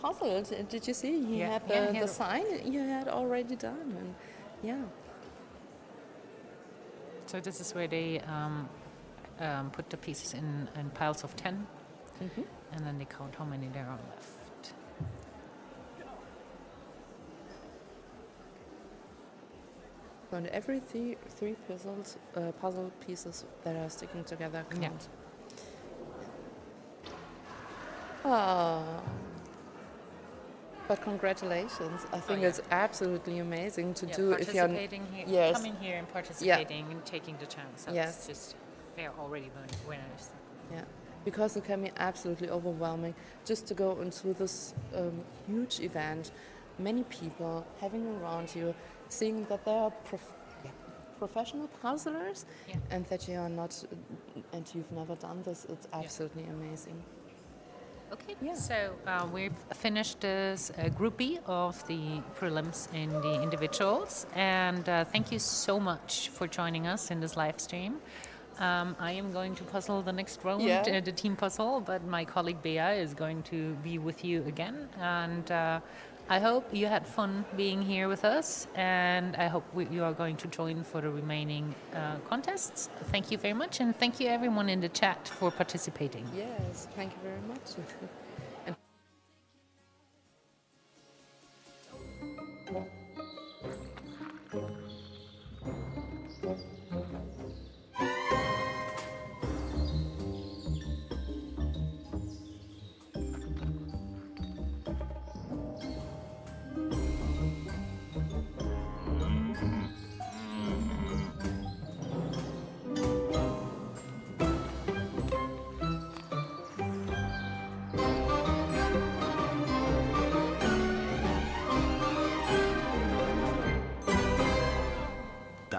puzzled. Did you see? He Yeah, had yeah, the, he had the a- sign he had already done. And yeah. So this is where they put the pieces in piles of 10, and then they count how many there are left. And every three puzzle pieces that are sticking together count. Yeah. But congratulations! I think yeah. it's absolutely amazing to Yeah, do if you're participating here, Yes. coming here and participating and taking the chance. That's Yes. just, they're already winners. Yeah, because it can be absolutely overwhelming just to go into this huge event, many people having around you, seeing that they are professional puzzlers, Yeah. and that you are not, and you've never done this. It's absolutely amazing. Okay, Yeah. so we've finished this Group B of the prelims in the individuals, and thank you so much for joining us in this live stream. I am going to puzzle the next round, Yeah. the team puzzle, but my colleague Bea is going to be with you again, and I hope you had fun being here with us, and I hope you are going to join for the remaining contests. Thank you very much, and thank you everyone in the chat for participating. Yes, thank you very much. And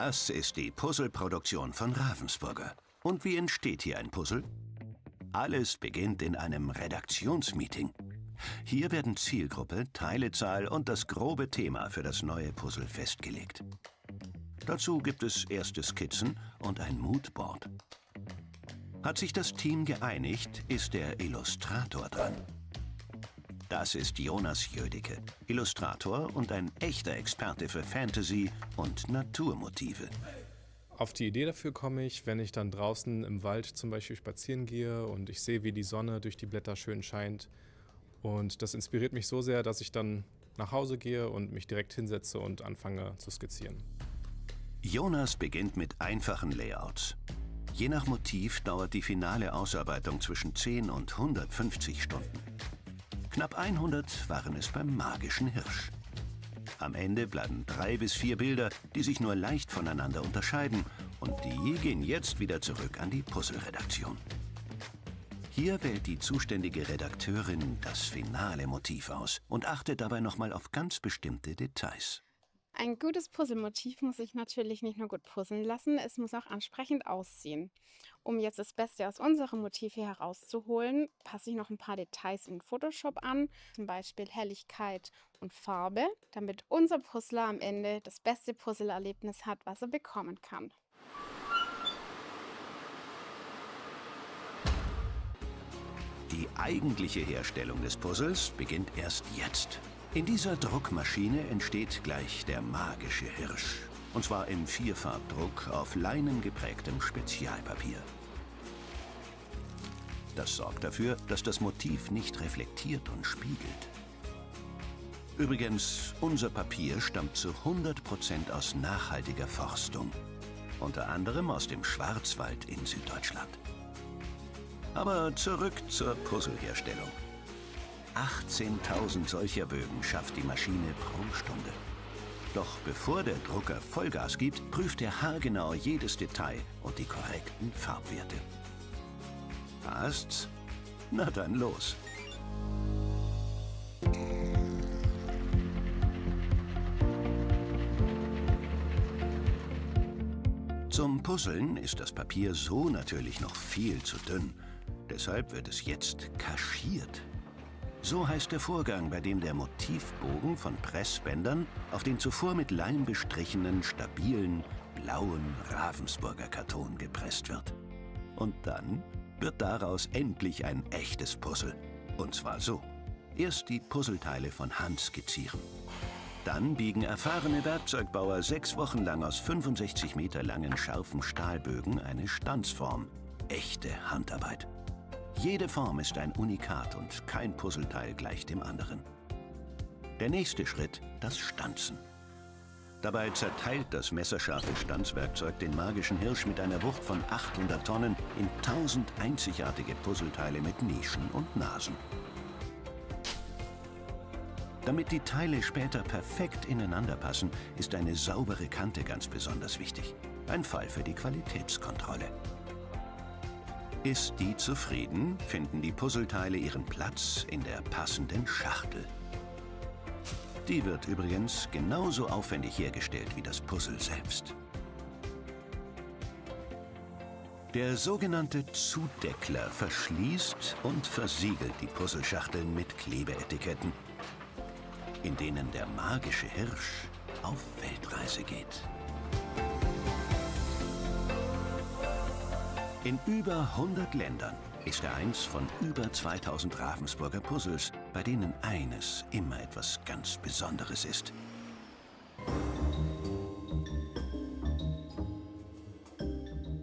Das ist die Puzzleproduktion von Ravensburger. Und wie entsteht hier ein Puzzle? Alles beginnt in einem Redaktionsmeeting. Hier werden Zielgruppe, Teilezahl und das grobe Thema für das neue Puzzle festgelegt. Dazu gibt es erste Skizzen und ein Moodboard. Hat sich das Team geeinigt, ist der Illustrator dran. Das ist Jonas Jödicke, Illustrator und ein echter Experte für Fantasy und Naturmotive. Auf die Idee dafür komme ich, wenn ich dann draußen im Wald zum Beispiel spazieren gehe und ich sehe, wie die Sonne durch die Blätter schön scheint. Und das inspiriert mich so sehr, dass ich dann nach Hause gehe und mich direkt hinsetze und anfange zu skizzieren. Jonas beginnt mit einfachen Layouts. Je nach Motiv dauert die finale Ausarbeitung zwischen 10 und 150 Stunden. Knapp 100 waren es beim magischen Hirsch. Am Ende bleiben 3 bis 4 Bilder, die sich nur leicht voneinander unterscheiden, und die gehen jetzt wieder zurück an die Puzzle-Redaktion. Hier wählt die zuständige Redakteurin das finale Motiv aus und achtet dabei nochmal auf ganz bestimmte Details. Ein gutes Puzzlemotiv muss sich natürlich nicht nur gut puzzeln lassen, es muss auch ansprechend aussehen. Um jetzt das Beste aus unserem Motiv hier herauszuholen, passe ich noch ein paar Details in Photoshop an, zum Beispiel Helligkeit und Farbe, damit unser Puzzler am Ende das beste Puzzleerlebnis hat, was er bekommen kann. Die eigentliche Herstellung des Puzzles beginnt erst jetzt. In dieser Druckmaschine entsteht gleich der magische Hirsch. Und zwar im Vierfarbdruck auf leinengeprägtem Spezialpapier. Das sorgt dafür, dass das Motiv nicht reflektiert und spiegelt. Übrigens, unser Papier stammt zu 100% aus nachhaltiger Forstung. Unter anderem aus dem Schwarzwald in Süddeutschland. Aber zurück zur Puzzleherstellung. 18.000 solcher Bögen schafft die Maschine pro Stunde. Doch bevor der Drucker Vollgas gibt, prüft er haargenau jedes Detail und die korrekten Farbwerte. Passt's? Na dann los! Zum Puzzeln ist das Papier so natürlich noch viel zu dünn. Deshalb wird es jetzt kaschiert. So heißt der Vorgang, bei dem der Motivbogen von Pressbändern auf den zuvor mit Leim bestrichenen, stabilen, blauen Ravensburger Karton gepresst wird. Und dann wird daraus endlich ein echtes Puzzle. Und zwar so. Erst die Puzzleteile von Hand skizzieren. Dann biegen erfahrene Werkzeugbauer 6 Wochen lang aus 65 Meter langen scharfen Stahlbögen eine Stanzform. Echte Handarbeit. Jede Form ist ein Unikat und kein Puzzleteil gleich dem anderen. Der nächste Schritt, das Stanzen. Dabei zerteilt das messerscharfe Stanzwerkzeug den magischen Hirsch mit einer Wucht von 800 Tonnen in 1000 einzigartige Puzzleteile mit Nischen und Nasen. Damit die Teile später perfekt ineinander passen, ist eine saubere Kante ganz besonders wichtig. Ein Fall für die Qualitätskontrolle. Ist die zufrieden, finden die Puzzleteile ihren Platz in der passenden Schachtel. Die wird übrigens genauso aufwendig hergestellt wie das Puzzle selbst. Der sogenannte Zudeckler verschließt und versiegelt die Puzzleschachteln mit Klebeetiketten, in denen der magische Hirsch auf Weltreise geht. In über 100 Ländern ist er eins von über 2000 Ravensburger Puzzles, bei denen eines immer etwas ganz Besonderes ist.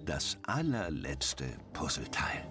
Das allerletzte Puzzleteil.